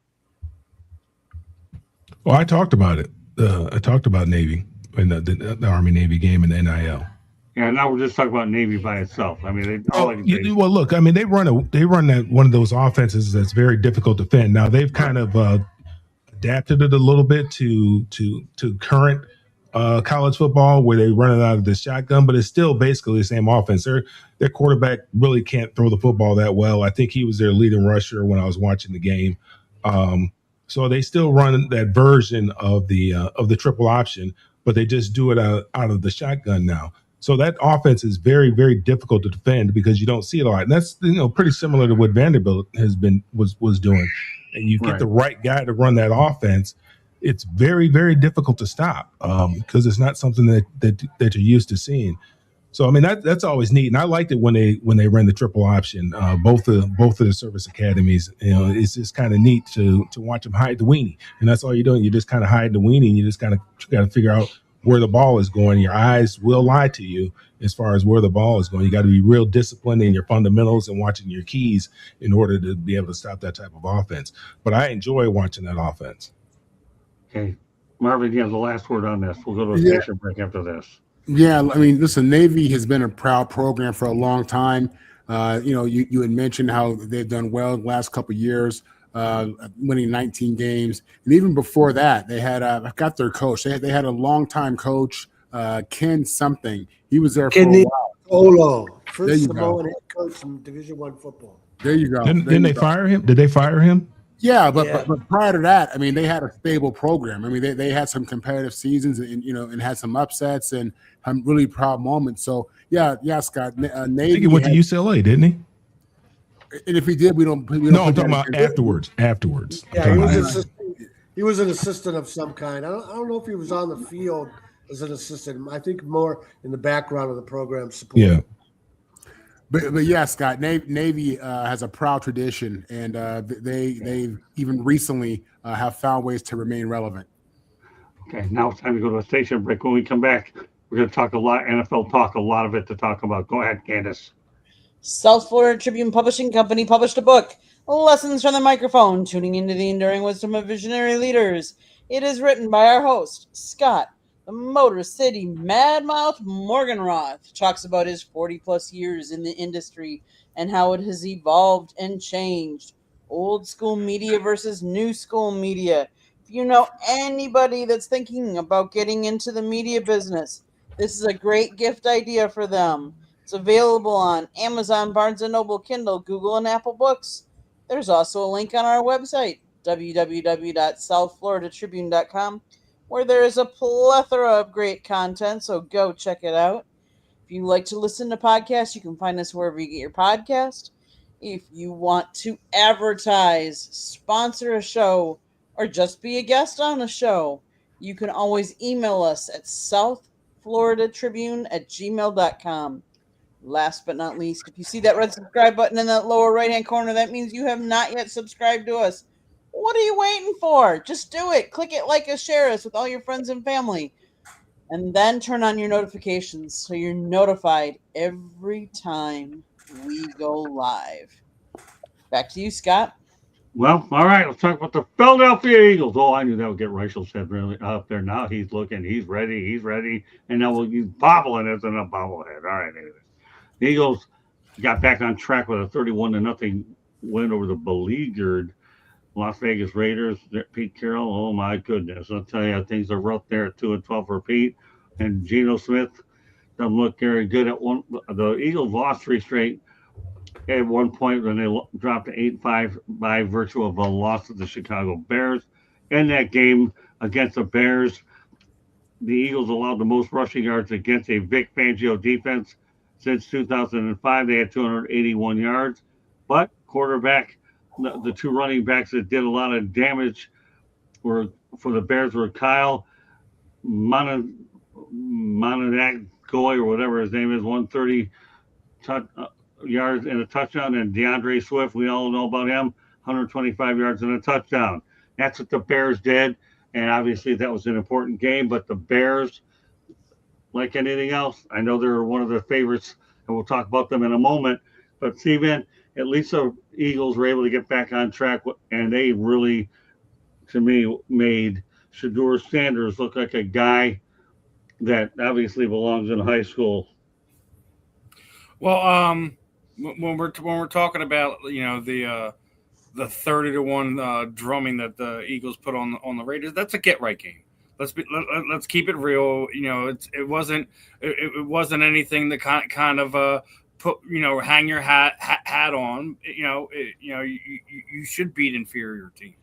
Well, I talked about it. I talked about Navy in the Army Navy game and the NIL. Yeah, now we're just talking about Navy by itself. I mean, well, look, I mean, they run that one of those offenses that's very difficult to defend. Now they've kind of adapted it a little bit to current college football where they run it out of the shotgun, but it's still basically the same offense. Their quarterback really can't throw the football that well. I think he was their leading rusher when I was watching the game. So they still run that version of the triple option, but they just do it out of the shotgun now. So that offense is very, very difficult to defend because you don't see it a lot. And that's pretty similar to what Vanderbilt was doing. And you get the right guy to run that offense, it's very, very difficult to stop because it's not something that you're used to seeing. So I mean that's always neat, and I liked it when they ran the triple option. Both of the service academies, it's just kind of neat to watch them hide the weenie, and that's all you're doing. You just kind of hide the weenie, and you just kind of got to figure out where the ball is going. Your eyes will lie to you as far as where the ball is going. You got to be real disciplined in your fundamentals and watching your keys in order to be able to stop that type of offense. But I enjoy watching that offense. Okay, Marvin, you have the last word on this. We'll go to a station break after this. Yeah, I mean, listen, Navy has been a proud program for a long time. You had mentioned how they've done well the last couple of years, winning 19 games. And even before that, they had I got their coach. They had a longtime coach, Ken something. He was there for a while. Olo, first Samoan head coach in Division I football. There you go. Didn't they fire him? Did they fire him? Yeah, but prior to that, I mean, they had a stable program. I mean, they had some competitive seasons and had some upsets and had really proud moments. So yeah, Scott. Navy. I think he went to UCLA, didn't he? And if he did, we don't. No, I'm talking about afterwards. Yeah, he was an assistant of some kind. I don't know if he was on the field as an assistant. I think more in the background of the program support. Yeah. But yeah, Scott, Navy has a proud tradition, and they even recently have found ways to remain relevant. Okay, now it's time to go to a station break. When we come back, we're going to talk a lot NFL talk, a lot of it to talk about. Go ahead, Candace. South Florida Tribune Publishing Company published a book, Lessons from the Microphone, Tuning into the Enduring Wisdom of Visionary Leaders. It is written by our host, Scott, the Motor City Madmouth Morganroth, talks about his 40-plus years in the industry and how it has evolved and changed. Old school media versus new school media. If you know anybody that's thinking about getting into the media business, this is a great gift idea for them. It's available on Amazon, Barnes & Noble, Kindle, Google, and Apple Books. There's also a link on our website, www.southfloridatribune.com, where there is a plethora of great content, so go check it out. If you like to listen to podcasts, you can find us wherever you get your podcast. If you want to advertise, sponsor a show, or just be a guest on a show, you can always email us at southfloridatribune@gmail.com. Last but not least, if you see that red subscribe button in that lower right-hand corner, that means you have not yet subscribed to us. What are you waiting for? Just do it. Click it, like us, share us with all your friends and family. And then turn on your notifications so you're notified every time we go live. Back to you, Scott. Well, all right. Let's talk about the Philadelphia Eagles. Oh, I knew that would get Reichel's head really up there. Now he's looking. He's ready, and now he's bobbling as a bobblehead. All right. Anyway. The Eagles got back on track with a 31-0 win over the beleaguered Las Vegas Raiders. Pete Carroll, oh my goodness! I'll tell you, things are rough there at 2-12 for Pete, and Geno Smith doesn't look very good at one. The Eagles lost 3 straight at one point when they dropped to 8-5 by virtue of a loss to the Chicago Bears. In that game against the Bears, the Eagles allowed the most rushing yards against a Vic Fangio defense since 2005. They had 281 yards, but quarterback, the 2 running backs that did a lot of damage were for the Bears were Kyle Monadagoy or whatever his name is, 130 yards and a touchdown, and DeAndre Swift, we all know about him, 125 yards and a touchdown. That's what the Bears did, and obviously that was an important game, but the Bears, like anything else, I know they're one of the favorites, and we'll talk about them in a moment, but Steven, at least the Eagles were able to get back on track, and they really, to me, made Shedeur Sanders look like a guy that obviously belongs in high school. Well, when we're talking about the 30-1 drumming that the Eagles put on the Raiders, that's a get right game. Let's keep it real. It wasn't anything that kind of put hang your hat on. You should beat inferior teams.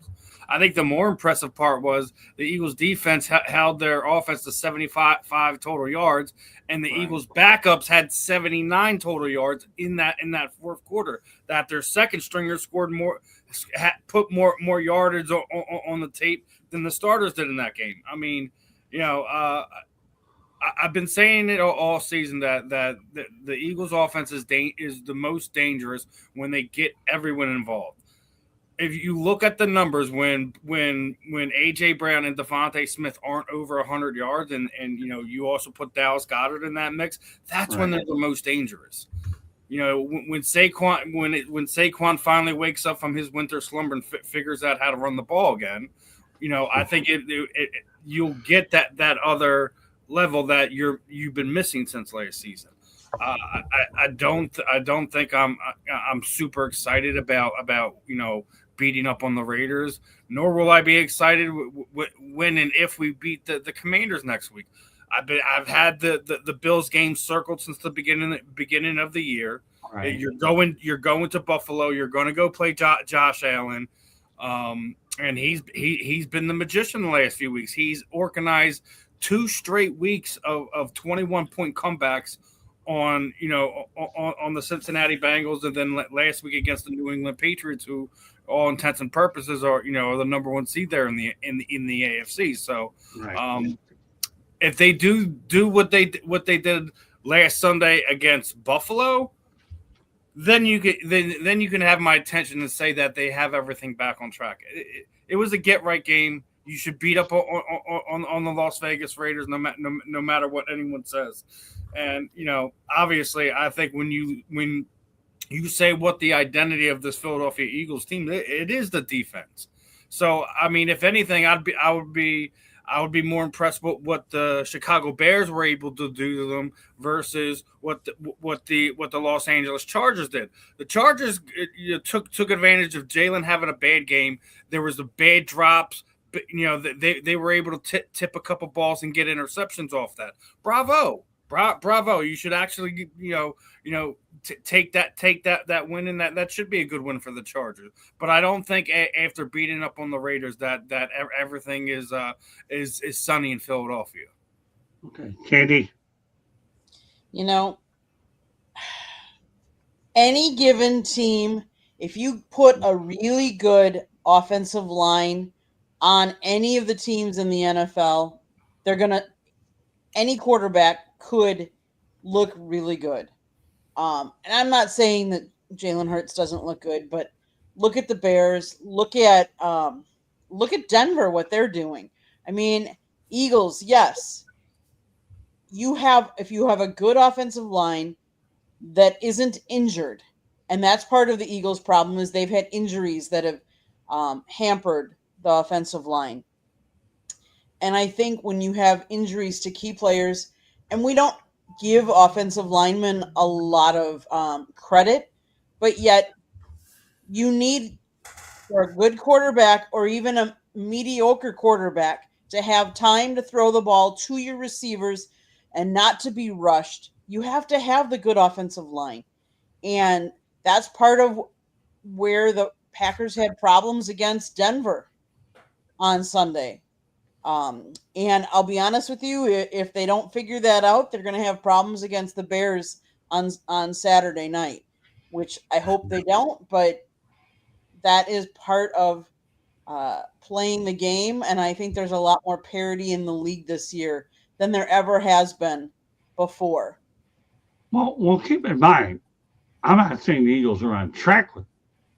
I think the more impressive part was the Eagles' defense held their offense to 75 total yards, and the Eagles' backups had 79 total yards in that fourth quarter. That their second stringer scored put more yardage on the tape than the starters did in that game. I mean, I've been saying it all season that the Eagles' offense is the most dangerous when they get everyone involved. If you look at the numbers, when AJ Brown and Devontae Smith aren't over 100 yards, and you also put Dallas Goedert in that mix, that's when they're the most dangerous. When Saquon finally wakes up from his winter slumber and figures out how to run the ball again, I think you'll get that other level that you've been missing since last season. I don't think I'm super excited about beating up on the Raiders, nor will I be excited when and if we beat the Commanders next week. I've had the Bills game circled since the beginning of the year. Right. You're going to Buffalo. You're going to go play Josh Allen, and he's been the magician the last few weeks. He's organized 2 straight weeks of 21-point comebacks on the Cincinnati Bengals, and then last week against the New England Patriots, who all intents and purposes are the number 1 seed there in the AFC. So if they do what they did last Sunday against Buffalo, then you can have my attention and say that they have everything back on track. It was a get right game. You should beat up on the Las Vegas Raiders no matter what anyone says. And obviously, I think when you say what the identity of this Philadelphia Eagles team, it is the defense. So I mean, if anything, I would be more impressed with what the Chicago Bears were able to do to them versus what the Los Angeles Chargers did. The Chargers took advantage of Jalen having a bad game. There was the bad drops. But, they were able to tip a couple balls and get interceptions off that. Bravo. You should actually, take that win, and that should be a good win for the Chargers. But I don't think after beating up on the Raiders that everything is sunny in Philadelphia. Okay, Candy. any given team, if you put a really good offensive line on any of the teams in the NFL, any quarterback could look really good. And I'm not saying that Jalen Hurts doesn't look good, but look at the Bears. Look at Denver, what they're doing. I mean, Eagles, yes. If you have a good offensive line that isn't injured, and that's part of the Eagles' problem is they've had injuries that have hampered the offensive line. And I think when you have injuries to key players, and we don't give offensive linemen a lot of credit, but yet you need for a good quarterback or even a mediocre quarterback to have time to throw the ball to your receivers and not to be rushed. You have to have the good offensive line. And that's part of where the Packers had problems against Denver on Sunday. And I'll be honest with you, if they don't figure that out, they're going to have problems against the Bears on Saturday night, which I hope they don't, but that is part of playing the game. And I think there's a lot more parity in the league this year than there ever has been before. Well, keep in mind, I'm not saying the Eagles are on track with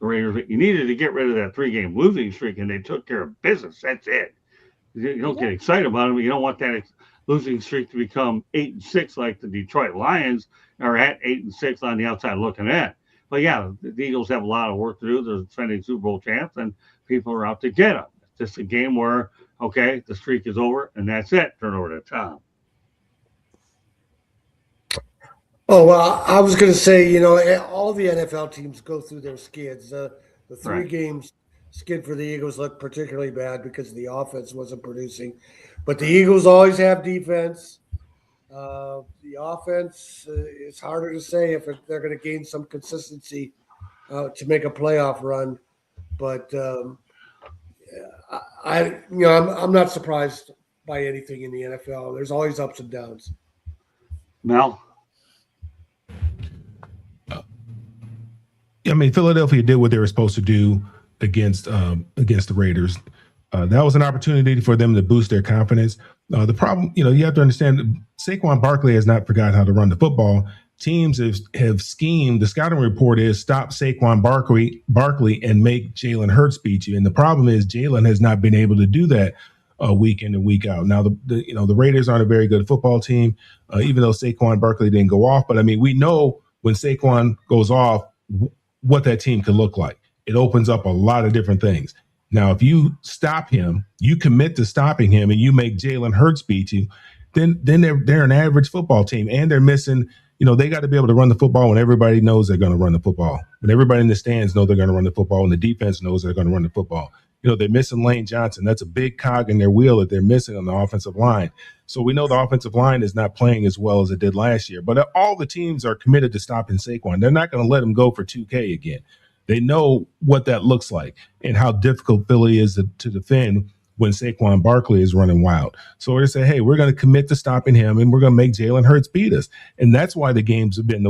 the Raiders, but you needed to get rid of that 3-game losing streak, and they took care of business. That's it. You don't get excited about them. You don't want that losing streak to become 8-6 like the Detroit Lions are at 8-6 on the outside looking in. But yeah, the Eagles have a lot of work to do. They're defending Super Bowl champs, and people are out to get them. It's just a game where, okay, the streak is over, and that's it. Turn over to Tom. Oh, well, I was going to say, all the NFL teams go through their skids. The three Right. games skid for the Eagles looked particularly bad because the offense wasn't producing. But the Eagles always have defense. The offense, it's harder to say if they're going to gain some consistency to make a playoff run. But I'm not surprised by anything in the NFL. There's always ups and downs. Mel? I mean, Philadelphia did what they were supposed to do against the Raiders. That was an opportunity for them to boost their confidence. The problem, you have to understand, Saquon Barkley has not forgotten how to run the football. Teams have schemed. The scouting report is stop Saquon Barkley and make Jalen Hurts beat you. And the problem is Jalen has not been able to do that week in and week out. Now, the Raiders aren't a very good football team, even though Saquon Barkley didn't go off. But I mean, we know when Saquon goes off, what that team can look like. It opens up a lot of different things. Now, if you stop him, you commit to stopping him, and you make Jalen Hurts beat you, then they're an average football team, and they're missing. They got to be able to run the football when everybody knows they're going to run the football. When everybody in the stands know they're going to run the football, and the defense knows they're going to run the football. They're missing Lane Johnson. That's a big cog in their wheel that they're missing on the offensive line. So we know the offensive line is not playing as well as it did last year. But all the teams are committed to stopping Saquon. They're not going to let him go for 2K again. They know what that looks like and how difficult Philly is to defend when Saquon Barkley is running wild. So we're going to say, hey, we're going to commit to stopping him, and we're going to make Jalen Hurts beat us. And that's why the games have been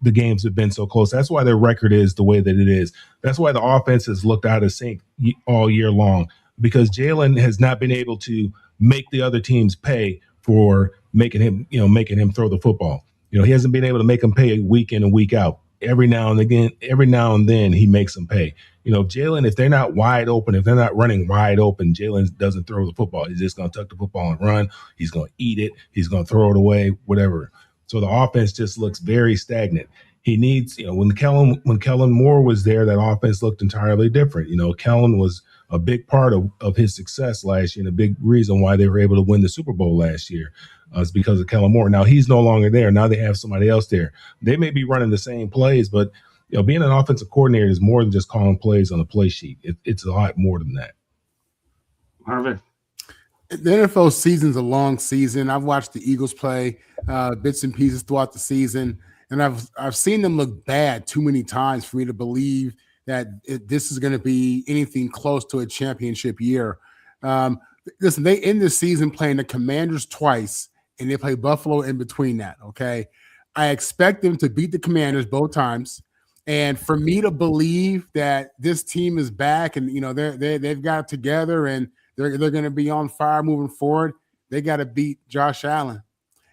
the games have been so close. That's why their record is the way that it is. That's why the offense has looked out of sync all year long, because Jalen has not been able to make the other teams pay for making him throw the football. He hasn't been able to make them pay week in and week out. Every now and then he makes them pay. Jalen, if they're not wide open, if they're not running wide open, Jalen doesn't throw the football. He's just going to tuck the football and run. He's going to eat it. He's going to throw it away, whatever. So the offense just looks very stagnant. He needs, when Kellen Moore was there, that offense looked entirely different. Kellen was a big part of his success last year, and a big reason why they were able to win the Super Bowl last year is because of Kellen Moore. Now he's no longer there. Now they have somebody else there. They may be running the same plays, but being an offensive coordinator is more than just calling plays on a play sheet. It's a lot more than that. Marvin? The NFL season's a long season. I've watched the Eagles play bits and pieces throughout the season, and I've seen them look bad too many times for me to believe that this is going to be anything close to a championship year. Listen, they end the season playing the Commanders twice, and they play Buffalo in between that, okay? I expect them to beat the Commanders both times. And for me to believe that this team is back and they've got it together and they're going to be on fire moving forward, they got to beat Josh Allen.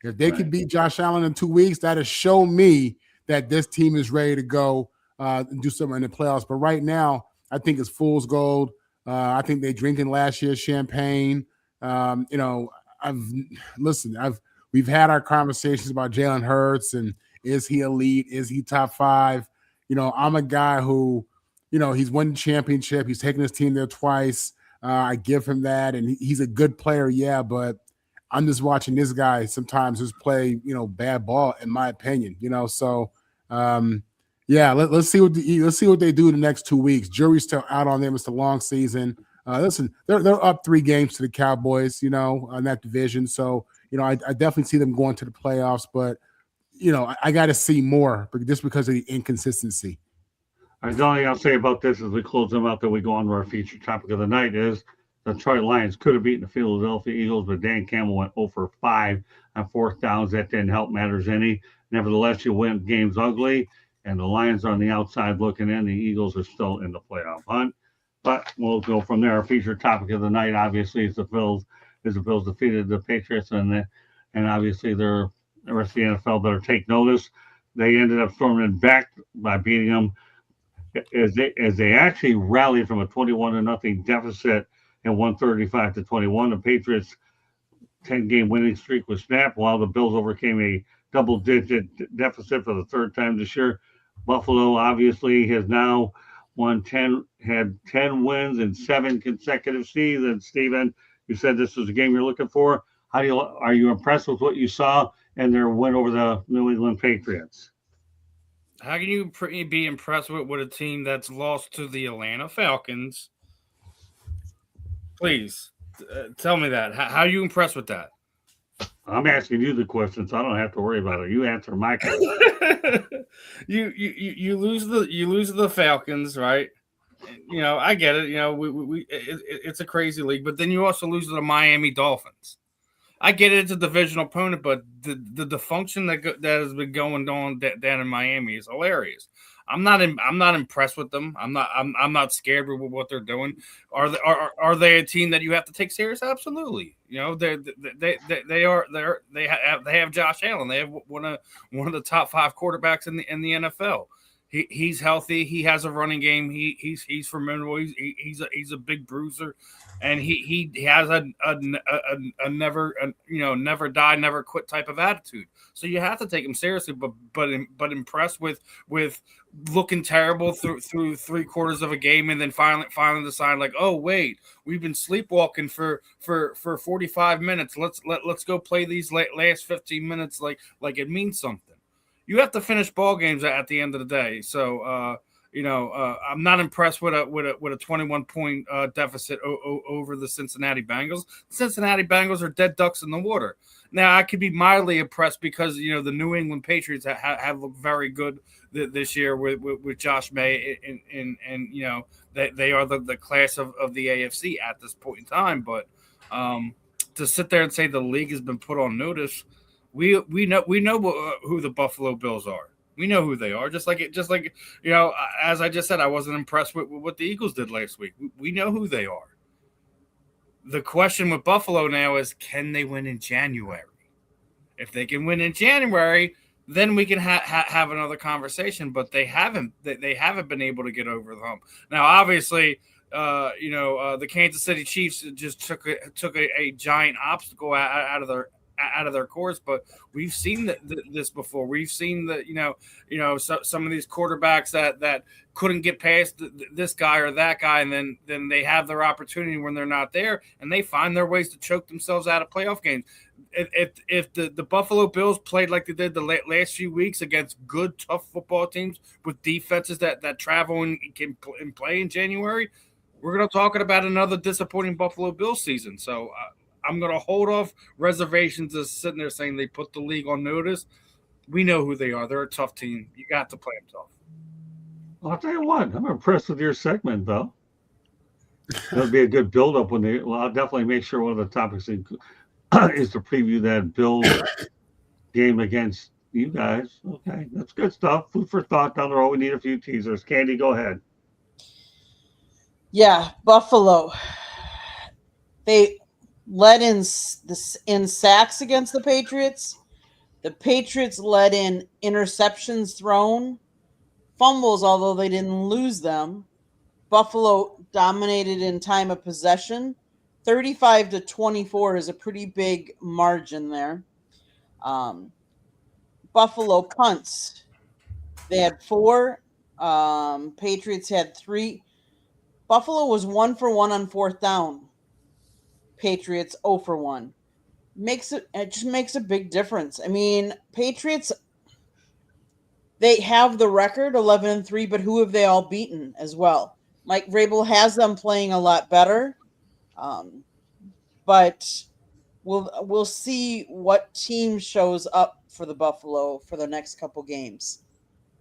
If they could beat Josh Allen in 2 weeks, that'll show me that this team is ready to go and do something in the playoffs. But right now, I think it's fool's gold. I think they're drinking last year's champagne. We've had our conversations about Jalen Hurts and is he elite? Is he top 5? I'm a guy who, he's won the championship. He's taken his team there twice. I give him that, and he's a good player, yeah. But I'm just watching this guy sometimes just play, bad ball, in my opinion. So let's see what they do the next 2 weeks. Jury's still out on them. It's a long season. Listen, they're up 3 games to the Cowboys, on that division. So I definitely see them going to the playoffs, but. I got to see more just because of the inconsistency. The only thing I'll say about this as we close them out that we go on to our featured topic of the night is the Detroit Lions could have beaten the Philadelphia Eagles, but Dan Campbell went 0 for 5 on 4th downs. That didn't help matters any. Nevertheless, you win games ugly, and the Lions are on the outside looking in. The Eagles are still in the playoff hunt. But we'll go from there. Our featured topic of the night, obviously, is the Bills. The Bills defeated the Patriots, and obviously they're the rest of the NFL better take notice. They ended up storming back by beating them as they actually rallied from a 21-0 deficit and won 35-21. The Patriots' 10-game winning streak was snapped while the Bills overcame a double-digit deficit for the 3rd time this year. Buffalo obviously has now had 10 wins in 7 consecutive seasons. Steven, you said this was a game you're looking for. Are you impressed with what you saw and their win over the New England Patriots? How can you be impressed with a team that's lost to the Atlanta Falcons? Please tell me that. How are you impressed with that? I'm asking you the question, so I don't have to worry about it. You answer my question. you lose the Falcons, right? I get it. It's a crazy league, but then you also lose to the Miami Dolphins. I get it, it's a divisional opponent, but the dysfunction that has been going on down in Miami is hilarious. I'm not impressed with them. I'm not scared with what they're doing. Are they a team that you have to take serious? Absolutely. They have Josh Allen. They have one of the top 5 quarterbacks in the NFL. He's healthy. He has a running game. He's formidable. He's a big bruiser, and he has a never die, never quit type of attitude. So you have to take him seriously. But impressed with looking terrible through 3 quarters of a game, and then finally decide like, oh wait, we've been sleepwalking for 45 minutes. Let's go play these last 15 minutes like it means something. You have to finish ball games at the end of the day. So, I'm not impressed with a 21-point deficit over the Cincinnati Bengals. The Cincinnati Bengals are dead ducks in the water. Now, I could be mildly impressed because the New England Patriots have looked very good this year with Josh May, and they are the class of the AFC at this point in time. But to sit there and say the league has been put on notice. We know who the Buffalo Bills are. We know who they are. Just like as I just said, I wasn't impressed with what the Eagles did last week. We know who they are. The question with Buffalo now is, can they win in January? If they can win in January, then we can have another conversation. But they haven't. They haven't been able to get over the hump. Now, obviously, the Kansas City Chiefs just took a giant obstacle out of their course, but we've seen this before. We've seen that some of these quarterbacks that couldn't get past this guy or that guy, and then they have their opportunity when they're not there, and they find their ways to choke themselves out of playoff games. If the Buffalo Bills played like they did the last few weeks against good, tough football teams with defenses that travel and can play in January, we're going to talk about another disappointing Buffalo Bills season. So I'm going to hold off reservations of sitting there saying they put the league on notice. We know who they are. They're a tough team. You got to play them tough. Well, I'll tell you what. I'm impressed with your segment, though. That'll be a good build-up I'll definitely make sure one of the topics is to preview that Bills game against You guys. Okay. That's good stuff. Food for thought down the road. We need a few teasers. Candy, go ahead. Yeah, Buffalo. They led in sacks against the Patriots. The Patriots led in interceptions thrown, fumbles, although they didn't lose them. Buffalo dominated in time of possession. 35-24 is a pretty big margin there. Um, Buffalo punts. They had 4. Patriots had 3. Buffalo was 1 for 1 on 4th down. Patriots 0 for 1. It just makes a big difference. I mean, Patriots, they have the record 11-3, but who have they all beaten as well? Mike Vrabel has them playing a lot better, but we'll see what team shows up for the Buffalo for the next couple games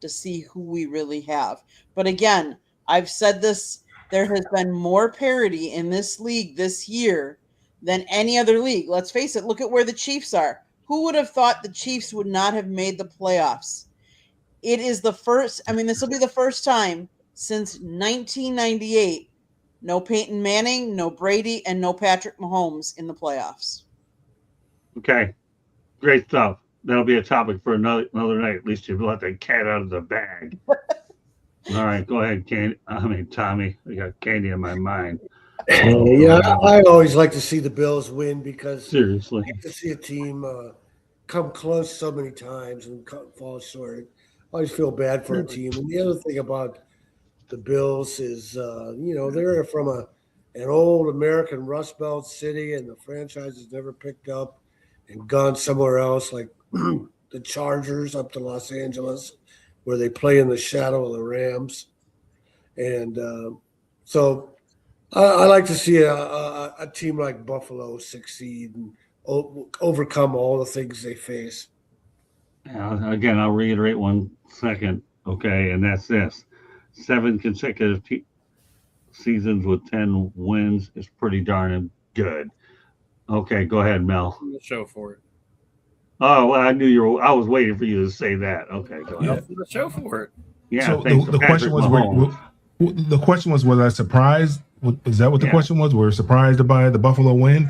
to see who we really have. But again, I've said this. There has been more parity in this league this year than any other league. Let's face it. Look at where the Chiefs are. Who would have thought the Chiefs would not have made the playoffs? It is the first. I mean, this will be the first time since 1998. No Peyton Manning, no Brady, and no Patrick Mahomes in the playoffs. Okay. Great stuff. That'll be a topic for another night. At least you've let the cat out of the bag. All right, go ahead, Candy. Tommy. I got Candy in my mind. Yeah, I always like to see the Bills win because Seriously, I get to see a team come close so many times and fall short. I always feel bad for a team. And the other thing about the Bills is, they're from an old American Rust Belt city, and the franchise has never picked up and gone somewhere else, like the Chargers up to Los Angeles, where they play in the shadow of the Rams. And so I like to see a team like Buffalo succeed and overcome all the things they face. again, I'll reiterate 1 second. Okay, and that's this: 7 consecutive seasons with 10 wins is pretty darn good. Okay, go ahead, Mel. Show for it. Oh well, I was waiting for you to say that. Okay, go ahead. The show for it. Yeah. So Thanks the to question Patrick was, Mahomes. the question was I surprised? Is that what the Yeah. question was? Were we surprised by the Buffalo win?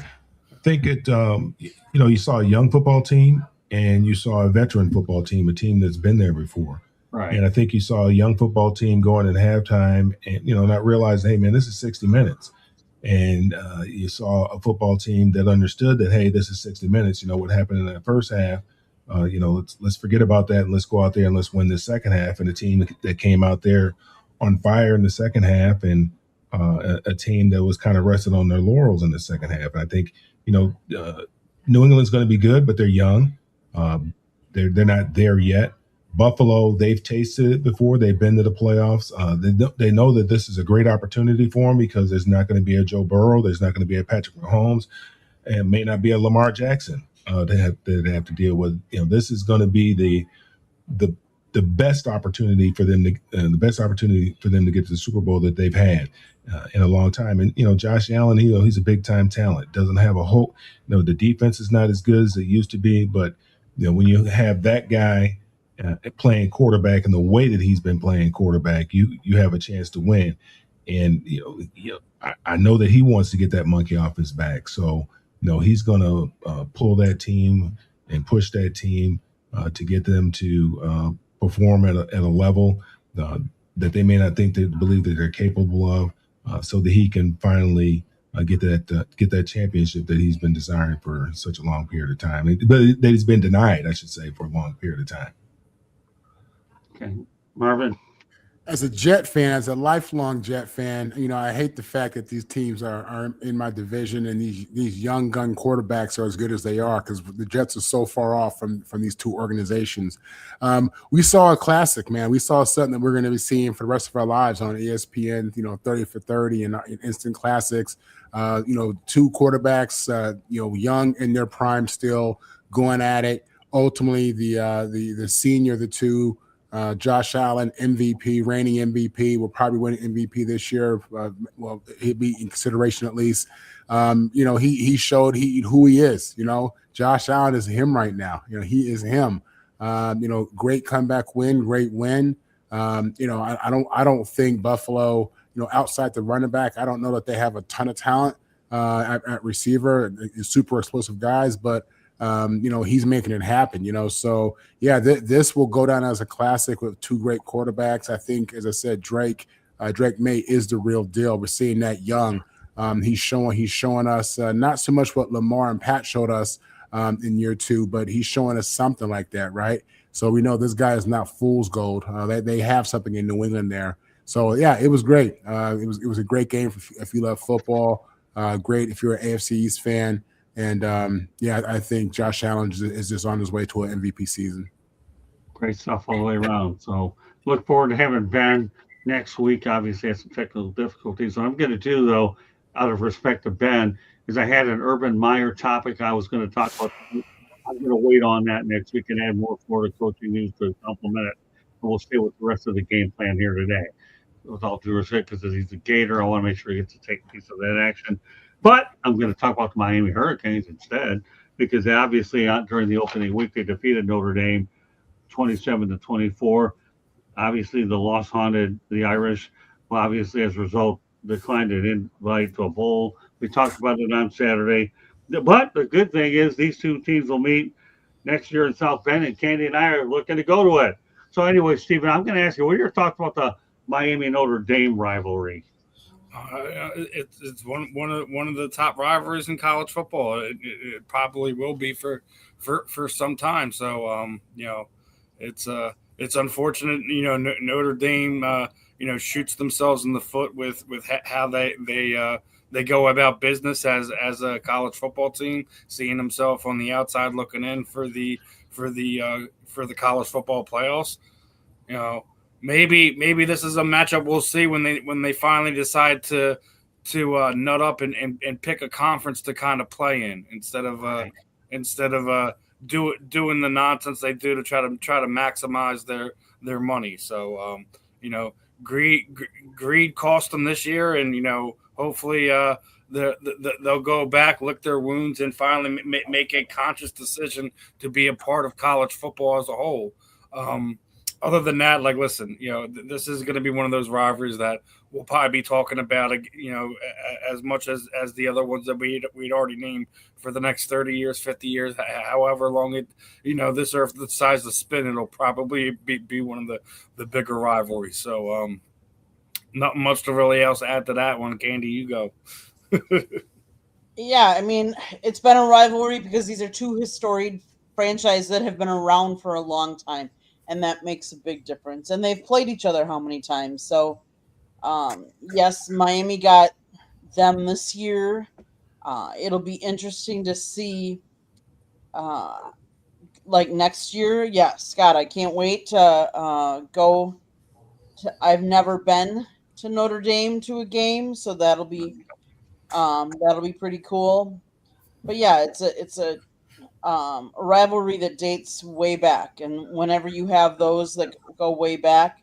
I think you saw a young football team and you saw a veteran football team, a team that's been there before. Right. And I think you saw a young football team going at halftime and, not realizing, hey, man, this is 60 minutes. And you saw a football team that understood that, hey, this is 60 minutes. What happened in that first half, let's forget about that and let's go out there and let's win this second half. And a team that came out there on fire in the second half and a team that was kind of rested on their laurels in the second half. And I think, New England's going to be good, but they're young. They're not there yet. Buffalo, they've tasted it before. They've been to the playoffs. They know that this is a great opportunity for them because there's not going to be a Joe Burrow. There's not going to be a Patrick Mahomes, and may not be a Lamar Jackson. They have to deal with. This is going to be the best opportunity for them to get to the Super Bowl that they've had in a long time. And Josh Allen, he's a big time talent. Doesn't have a whole. The defense is not as good as it used to be, but when you have that guy playing quarterback in the way that he's been playing quarterback, you have a chance to win. And I know that he wants to get that monkey off his back. So he's going to pull that team and push that team to get them to perform at a level that they may not believe that they're capable of, so that he can finally get that championship that he's been desiring for such a long period of time, but that he's been denied, I should say, for a long period of time. Okay, Marvin. As a Jet fan, as a lifelong Jet fan, I hate the fact that these teams are in my division and these young gun quarterbacks are as good as they are because the Jets are so far off from these two organizations. We saw a classic, man. We saw something that we're going to be seeing for the rest of our lives on ESPN, 30 for 30 and instant classics. Two quarterbacks, young in their prime still going at it. Ultimately, the senior, the two, Josh Allen, MVP, reigning MVP, will probably win MVP this year. He'll be in consideration at least. He showed who he is. Josh Allen is him right now. He is him. Great comeback win, great win. I don't think Buffalo, outside the running back, I don't know that they have a ton of talent at receiver, super explosive guys, but he's making it happen. So yeah, this will go down as a classic with two great quarterbacks. I think, as I said, Drake May is the real deal. We're seeing that young. He's showing us not so much what Lamar and Pat showed us in year 2, but he's showing us something like that, right? So we know this guy is not fool's gold. They have something in New England there. So yeah, it was great. It was a great game if you love football. Great if you're an AFC East fan. And I think Josh Allen is just on his way to an MVP season. Great stuff all the way around. So look forward to having Ben next week. Obviously, had some technical difficulties. What I'm going to do, though, out of respect to Ben, is I had an Urban Meyer topic I was going to talk about. I'm going to wait on that next week and add more Florida coaching news to complement it. And we'll stay with the rest of the game plan here today. With all due respect, because he's a Gator, I want to make sure he gets to take a piece of that action. But I'm going to talk about the Miami Hurricanes instead, because obviously during the opening week they defeated Notre Dame 27-24. Obviously, the loss haunted the Irish. Well, obviously, as a result, declined an invite to a bowl. We talked about it on Saturday. But the good thing is these two teams will meet next year in South Bend, and Candy and I are looking to go to it. So anyway, Stephen, I'm going to ask you, what are your thoughts about the Miami Notre Dame rivalry? It's one of the top rivalries in college football. It probably will be for some time. So it's unfortunate. Notre Dame shoots themselves in the foot with how they go about business as a college football team, seeing themselves on the outside looking in for the college football playoffs. Maybe this is a matchup we'll see when they finally decide to nut up and pick a conference to kind of play in instead of doing the nonsense they do to try to maximize their money. So greed cost them this year, and hopefully they'll go back, lick their wounds, and finally make a conscious decision to be a part of college football as a whole. Other than that, listen, this is going to be one of those rivalries that we'll probably be talking about, as much as the other ones that we'd already named for the next 30 years, 50 years, however long this earth decides to spin, it'll probably be one of the bigger rivalries. So, not much to really else add to that one. Candy, you go. Yeah, I mean, it's been a rivalry because these are two historic franchises that have been around for a long time. And that makes a big difference. And they've played each other how many times? So, yes, Miami got them this year. It'll be interesting to see, next year. Yeah, Scott, I can't wait to go. I've never been to Notre Dame to a game, so that'll be pretty cool. But yeah, it's a rivalry that dates way back, and whenever you have those that go way back,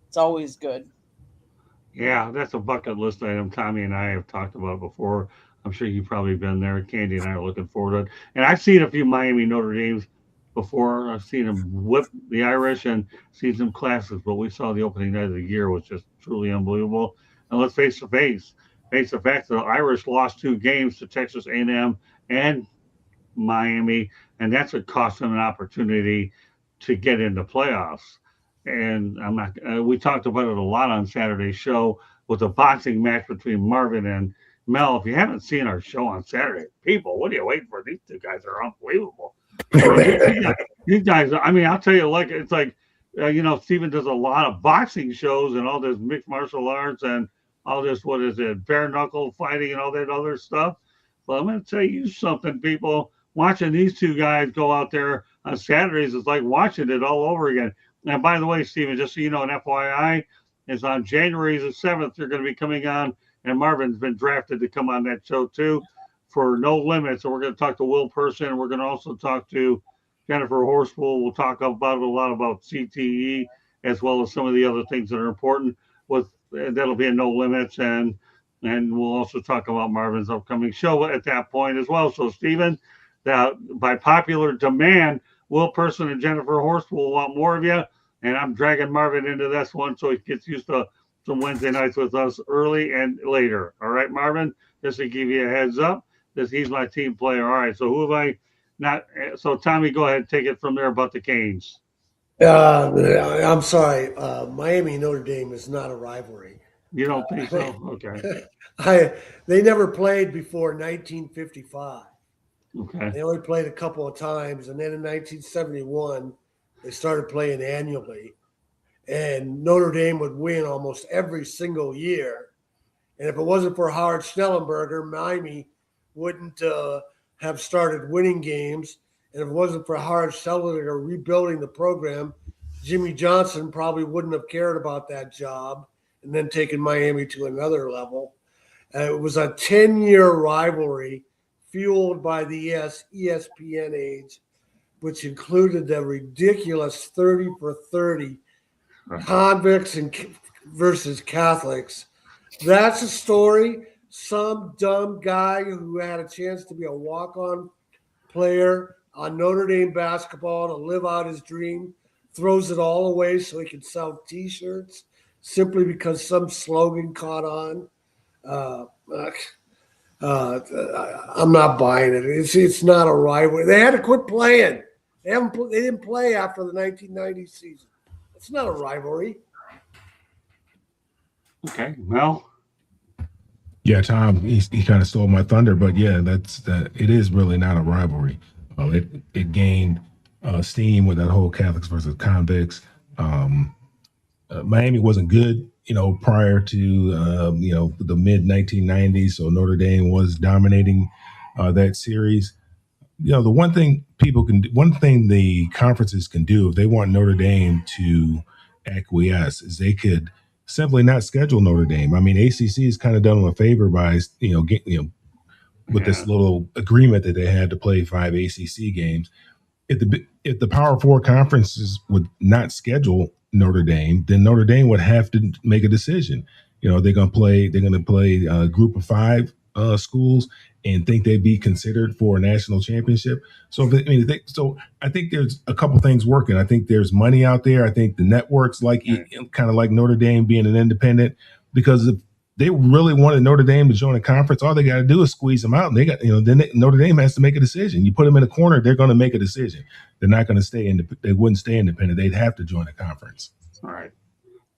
it's always good. Yeah, that's a bucket list item Tommy and I have talked about before. I'm sure you've probably been there. Candy and I are looking forward to it. And I've seen a few Miami Notre Dames before. I've seen them whip the Irish and seen some classes, but we saw the opening night of the year was just truly unbelievable. And let's face the fact the Irish lost 2 games to Texas A&M and Miami, and that's what cost them an opportunity to get into playoffs. And I'm not. We talked about it a lot on Saturday's show with a boxing match between Marvin and Mel. If you haven't seen our show on Saturday, people, what are you waiting for? These two guys are unbelievable. These guys. I mean, I'll tell you, it's like Steven does a lot of boxing shows and all this mixed martial arts and all this. What is it? Bare knuckle fighting and all that other stuff. Well, I'm going to tell you something, people. Watching these two guys go out there on Saturdays is like watching it all over again. And by the way, Steven, just so you know, an FYI, is on January the 7th, they're going to be coming on, and Marvin's been drafted to come on that show too for No Limits. So we're going to talk to Will Person, and we're going to also talk to Jennifer Horspool. We'll talk about a lot about CTE as well as some of the other things that are important. That'll be in No Limits, and we'll also talk about Marvin's upcoming show at that point as well. So, Steven, that by popular demand, Will Person and Jennifer Horst will want more of you, and I'm dragging Marvin into this one so he gets used to some Wednesday nights with us early and later. All right, Marvin, just to give you a heads up, he's my team player. All right, so who have I not? So Tommy, go ahead, take it from there about the Canes. I'm sorry. Miami Notre Dame is not a rivalry. You don't think so? Okay. They never played before 1955. Okay. They only played a couple of times, and then in 1971, they started playing annually. And Notre Dame would win almost every single year. And if it wasn't for Howard Schnellenberger, Miami wouldn't have started winning games. And if it wasn't for Howard Schnellenberger rebuilding the program, Jimmy Johnson probably wouldn't have cared about that job and then taken Miami to another level. It was a 10-year rivalry fueled by the ESPN age, which included the ridiculous 30 for 30 convicts versus Catholics. That's a story. Some dumb guy who had a chance to be a walk-on player on Notre Dame basketball to live out his dream throws it all away so he can sell T-shirts simply because some slogan caught on. I'm not buying it. It's not a rivalry. They had to quit playing. They didn't play after the 1990 season. It's not a rivalry. Okay. Well. Yeah, Tom, he kind of stole my thunder, but yeah, it is really not a rivalry. It gained steam with that whole Catholics versus convicts. Miami wasn't good, prior to the mid 1990s. So Notre Dame was dominating that series. The one thing the conferences can do if they want Notre Dame to acquiesce is they could simply not schedule Notre Dame. I mean, ACC has kind of done them a favor by with this little agreement that they had to play 5 ACC games. If the Power Four conferences would not schedule Notre Dame, then Notre Dame would have to make a decision. They're going to play a group of 5 schools and think they'd be considered for a national championship. So I think there's a couple things working. I think there's money out there. I think the networks kind of like Notre Dame being an independent, because if they really wanted Notre Dame to join a conference, all they got to do is squeeze them out. And Notre Dame has to make a decision. You put them in a corner, they're going to make a decision. They're not going to stay they wouldn't stay independent. They'd have to join a conference. All right.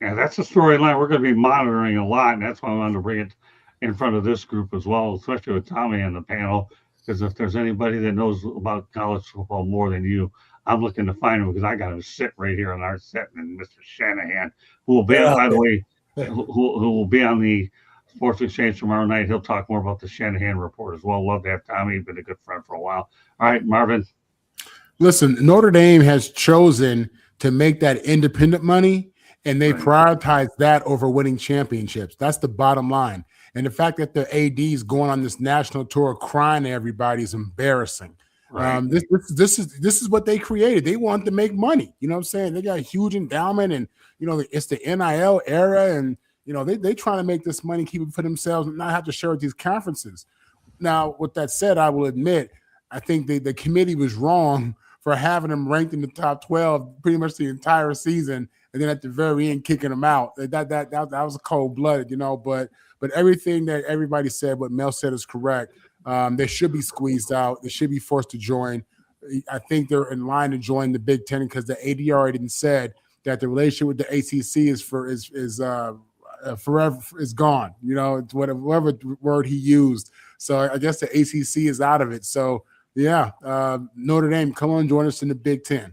Yeah, that's a storyline we're going to be monitoring a lot, and that's why I wanted to bring it in front of this group as well, especially with Tommy on the panel, because if there's anybody that knows about college football more than you, I'm looking to find him, because I got him sit right here on our set, and Mr. Shanahan, who will be, by the way, who will be on the Sports Exchange tomorrow night. He'll talk more about the Shanahan report as well. Love to have Tommy. Been a good friend for a while. All right, Marvin. Listen, Notre Dame has chosen to make that independent money, and they prioritize that over winning championships. That's the bottom line. And the fact that the AD is going on this national tour crying to everybody is embarrassing. Right. This is what they created. They want to make money. You know what I'm saying? They got a huge endowment, and it's the NIL era, and they trying to make this money, keep it for themselves, and not have to share with these conferences. Now, with that said, I will admit, I think the committee was wrong for having them ranked in the top 12 pretty much the entire season, and then at the very end kicking them out. That was a cold-blooded, but everything that everybody said, what Mel said is correct. They should be squeezed out. They should be forced to join. I think they're in line to join the Big Ten, because the AD already said that the relationship with the ACC is forever, is gone. It's whatever word he used. So I guess the ACC is out of it. So yeah, Notre Dame, come on, join us in the Big Ten.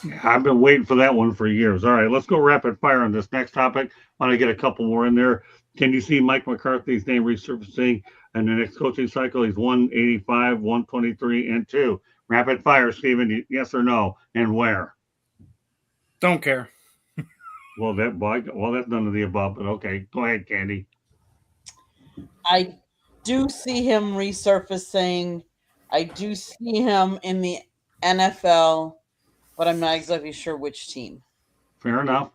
Yeah, I've been waiting for that one for years. All right, let's go rapid fire on this next topic. I want to get a couple more in there. Can you see Mike McCarthy's name resurfacing in the next coaching cycle? He's 185, 123, and 2. Rapid fire, Stephen. Yes or no, and where? Don't care. Well, that's none of the above, but okay. Go ahead, Candy. I do see him resurfacing. I do see him in the NFL, but I'm not exactly sure which team. Fair enough.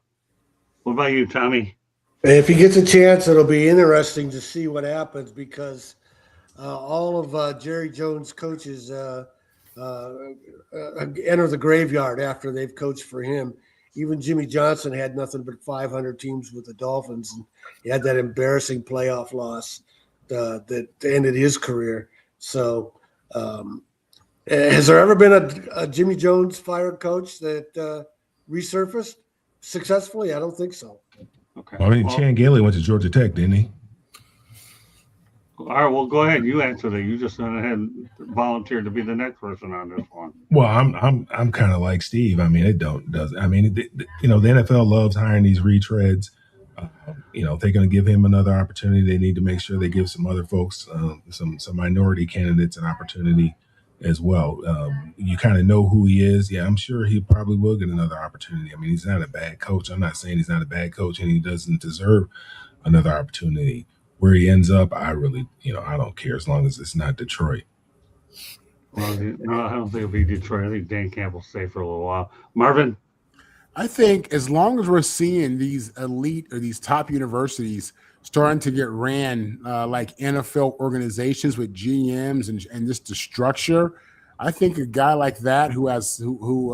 What about you, Tommy? If he gets a chance, it'll be interesting to see what happens, because all of Jerry Jones' coaches enter the graveyard after they've coached for him. Even Jimmy Johnson had nothing but 500 teams with the Dolphins, and he had that embarrassing playoff loss that ended his career. So, has there ever been a Jimmy Jones fired coach that resurfaced successfully? I don't think so. Okay. Well, I mean, Chan Gailey went to Georgia Tech, didn't he? All right. Well, go ahead. You answer that. You just went ahead and volunteered to be the next person on this one. Well, I'm kind of like Steve. I mean, I mean, the NFL loves hiring these retreads. If they're going to give him another opportunity, they need to make sure they give some other folks, some minority candidates, an opportunity as well. You kind of know who he is. Yeah, I'm sure he probably will get another opportunity. I mean, he's not a bad coach. I'm not saying he's not a bad coach, and he doesn't deserve another opportunity. Where he ends up, I really, I don't care as long as it's not Detroit. Well, no, I don't think it'll be Detroit. I think Dan Campbell'll stay for a little while. Marvin? I think as long as we're seeing these elite or these top universities starting to get ran like NFL organizations with GMs and just the structure, I think a guy like that who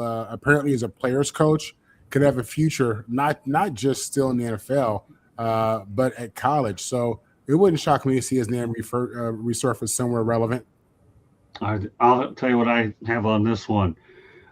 apparently is a player's coach could have a future, not just still in the NFL, but at college. So it wouldn't shock me to see his name resurface somewhere relevant. I'll tell you what I have on this one.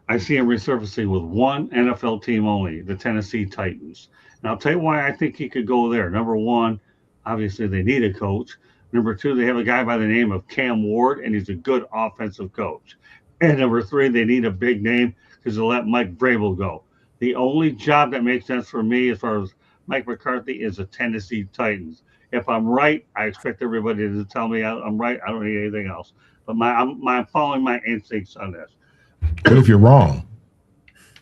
I see him resurfacing with one NFL team only, the Tennessee Titans. And I'll tell you why I think he could go there. Number one, obviously they need a coach. Number two, they have a guy by the name of Cam Ward, and he's a good offensive coach. And number three, they need a big name because they'll let Mike Vrabel go. The only job that makes sense for me as far as Mike McCarthy is the Tennessee Titans. If I'm right, I expect everybody to tell me I'm right. I don't need anything else. But I'm following my instincts on this. What if you're wrong?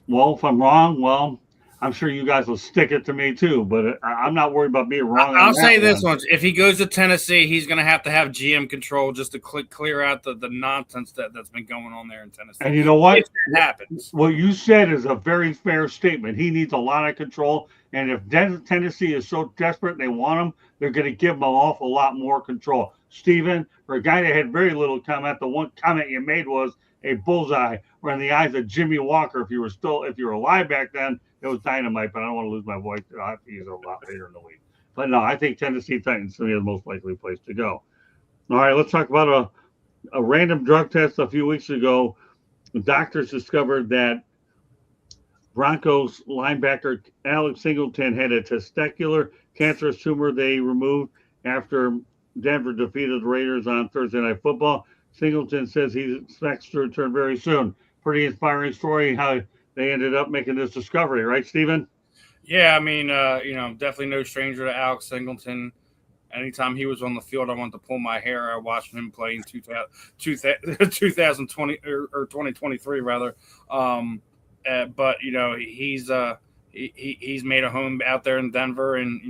Well, if I'm wrong, well, I'm sure you guys will stick it to me too. But I'm not worried about being wrong. I'll say this one: if he goes to Tennessee, he's going to have GM control just to clear out the nonsense that's been going on there in Tennessee. And you know what? If that happens. What you said is a very fair statement. He needs a lot of control. And if Tennessee is so desperate they want him, they're going to give him an awful lot more control. Steven, for a guy that had very little comment, the one comment you made was a bullseye, where in the eyes of Jimmy Walker, if you were alive back then, it was dynamite, but I don't want to lose my voice. I'll have to use it a lot later in the week. But no, I think Tennessee Titans to me is the most likely place to go. All right, let's talk about a random drug test a few weeks ago. The doctors discovered that Broncos linebacker Alex Singleton had a testicular cancerous tumor they removed after Denver defeated the Raiders on Thursday Night Football. Singleton says he expects to return very soon. Pretty inspiring story how they ended up making this discovery, right, Steven? Yeah, I mean, definitely no stranger to Alex Singleton. Anytime he was on the field, I wanted to pull my hair out watching him play in 2020 or 2023 rather. But he's made a home out there in Denver, and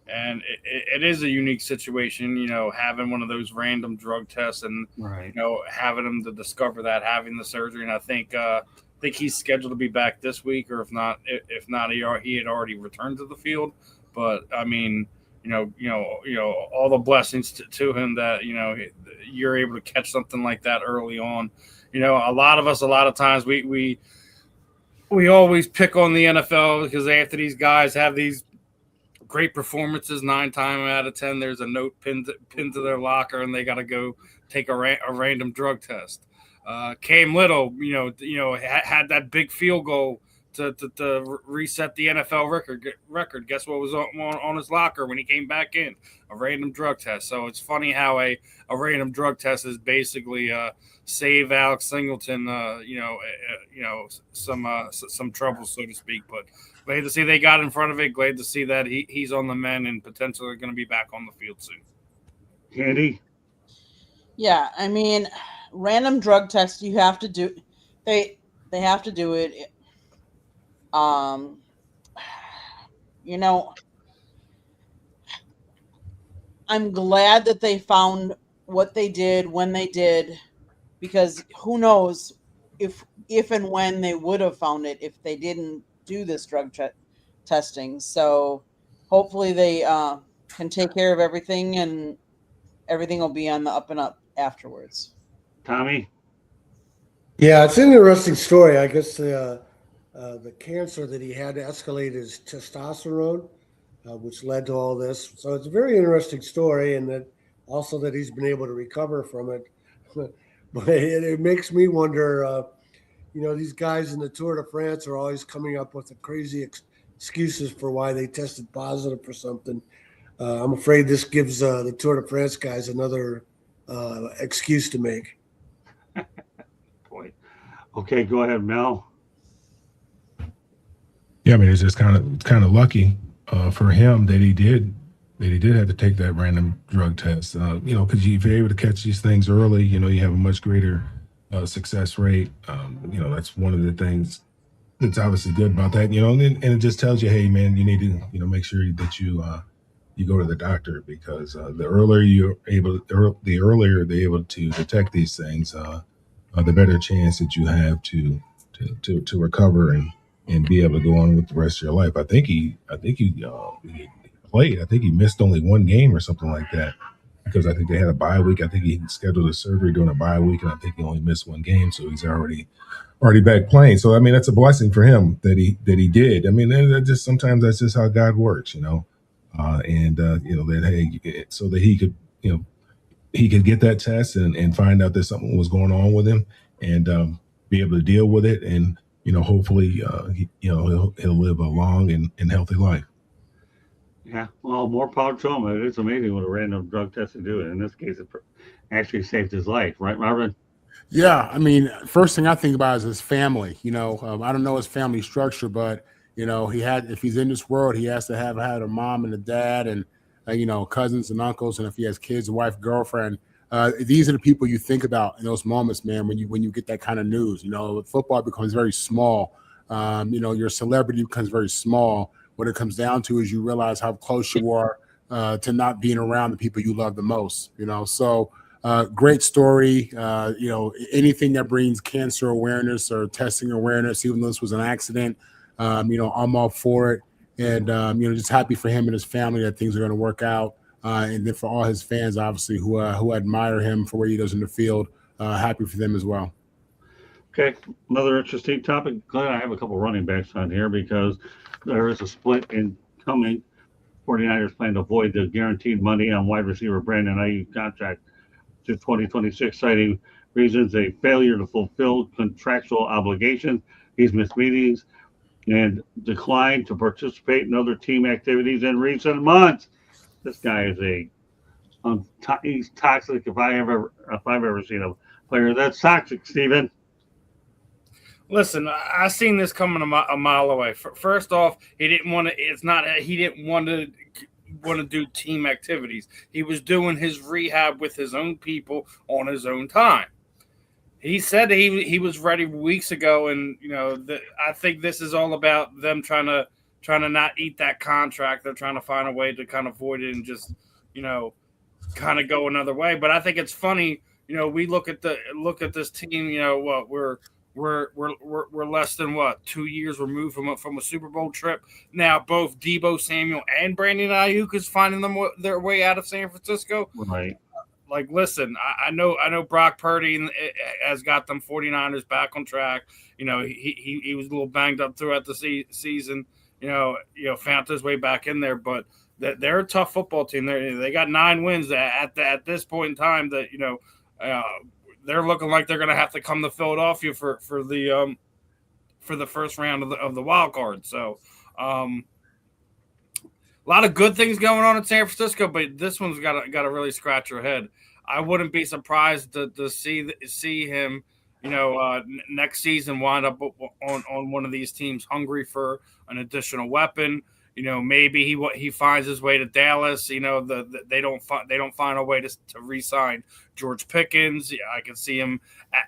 and it is a unique situation, having one of those random drug tests and right. Having him to discover that, having the surgery, and I think he's scheduled to be back this week, or if not, he had already returned to the field. But I mean, all the blessings to him that you're able to catch something like that early on. A lot of us, a lot of times we always pick on the NFL because after these guys have these great performances, 9 times out of 10, there's a note pinned to their locker, and they got to go take a random drug test. Cam Little, had that big field goal to reset the NFL record. Guess what was on his locker when he came back in? A random drug test. So it's funny how a random drug test is basically save Alex Singleton, some trouble, so to speak. But glad to see they got in front of it. Glad to see that he's on the mend and potentially going to be back on the field soon. Candy? Yeah, I mean, random drug test, you have to do. They have to do it. I'm glad that they found what they did when they did, because who knows if and when they would have found it if they didn't do this drug testing. So hopefully they can take care of everything, and everything will be on the up and up afterwards. Tommy? Yeah, it's an interesting story. I guess the cancer that he had escalated his testosterone, which led to all this. So it's a very interesting story, and that also that he's been able to recover from it. But it makes me wonder. These guys in the Tour de France are always coming up with the crazy excuses for why they tested positive for something. I'm afraid this gives the Tour de France guys another excuse to make. Boy. Okay, go ahead, Mel. Yeah, I mean, it's just kind of lucky for him that he did have to take that random drug test. Because if you're able to catch these things early, you have a much greater success rate. That's one of the things that's obviously good about that. And it just tells you, hey, man, you need to make sure that you go to the doctor, because the earlier they're able to detect these things, the better chance that you have to recover and be able to go on with the rest of your life. He played. I think he missed only one game or something like that, because I think they had a bye week. I think he scheduled a surgery during a bye week, and I think he only missed one game, so he's already back playing. So I mean, that's a blessing for him that he did. I mean, sometimes that's just how God works. That so that he could get that test and find out that something was going on with him, and be able to deal with it, and hopefully he'll live a long and healthy life. Yeah, well, more power to him. It is amazing what a random drug test can do. In this case, it actually saved his life, right, Marvin? Yeah, I mean, first thing I think about is his family. I don't know his family structure, but if he's in this world, he has to have had a mom and a dad, and cousins and uncles, and if he has kids, a wife, girlfriend. These are the people you think about in those moments, man. When you get that kind of news, football becomes very small. Your celebrity becomes very small. What it comes down to is you realize how close you are to not being around the people you love the most. So. Great story. Anything that brings cancer awareness or testing awareness, even though this was an accident, I'm all for it. And, just happy for him and his family that things are going to work out. And then for all his fans, obviously, who admire him for what he does in the field, happy for them as well. Okay, another interesting topic. Glenn, I have a couple running backs on here because there is a split in coming. 49ers plan to avoid the guaranteed money on wide receiver Brandon Ayuk contract to 2026, citing reasons a failure to fulfill contractual obligations. He's missed meetings and declined to participate in other team activities in recent months. This guy is he's toxic if I've ever seen a player that's toxic, Steven. Listen, I seen this coming a mile away. First off, he didn't want to. It's not. He didn't want to do team activities. He was doing his rehab with his own people on his own time. He said he was ready weeks ago, and I think this is all about them trying to not eat that contract. They're trying to find a way to kind of avoid it and just kind of go another way. But I think it's funny. We look at this team. What we're less than 2 years removed from a Super Bowl trip. Now both Deebo Samuel and Brandon Ayuk is finding their way out of San Francisco. Right. Like, listen, I know Brock Purdy has got them 49ers back on track. He was a little banged up throughout the season. Found his way back in there, but they're a tough football team. They got 9 wins at this point in time. That they're looking like they're going to have to come to Philadelphia for the first round of the wild card. So, a lot of good things going on in San Francisco, but this one's got to really scratch your head. I wouldn't be surprised to see him, next season wind up on one of these teams hungry for an additional weapon. Maybe he finds his way to Dallas. They don't find a way to re-sign George Pickens. I can see him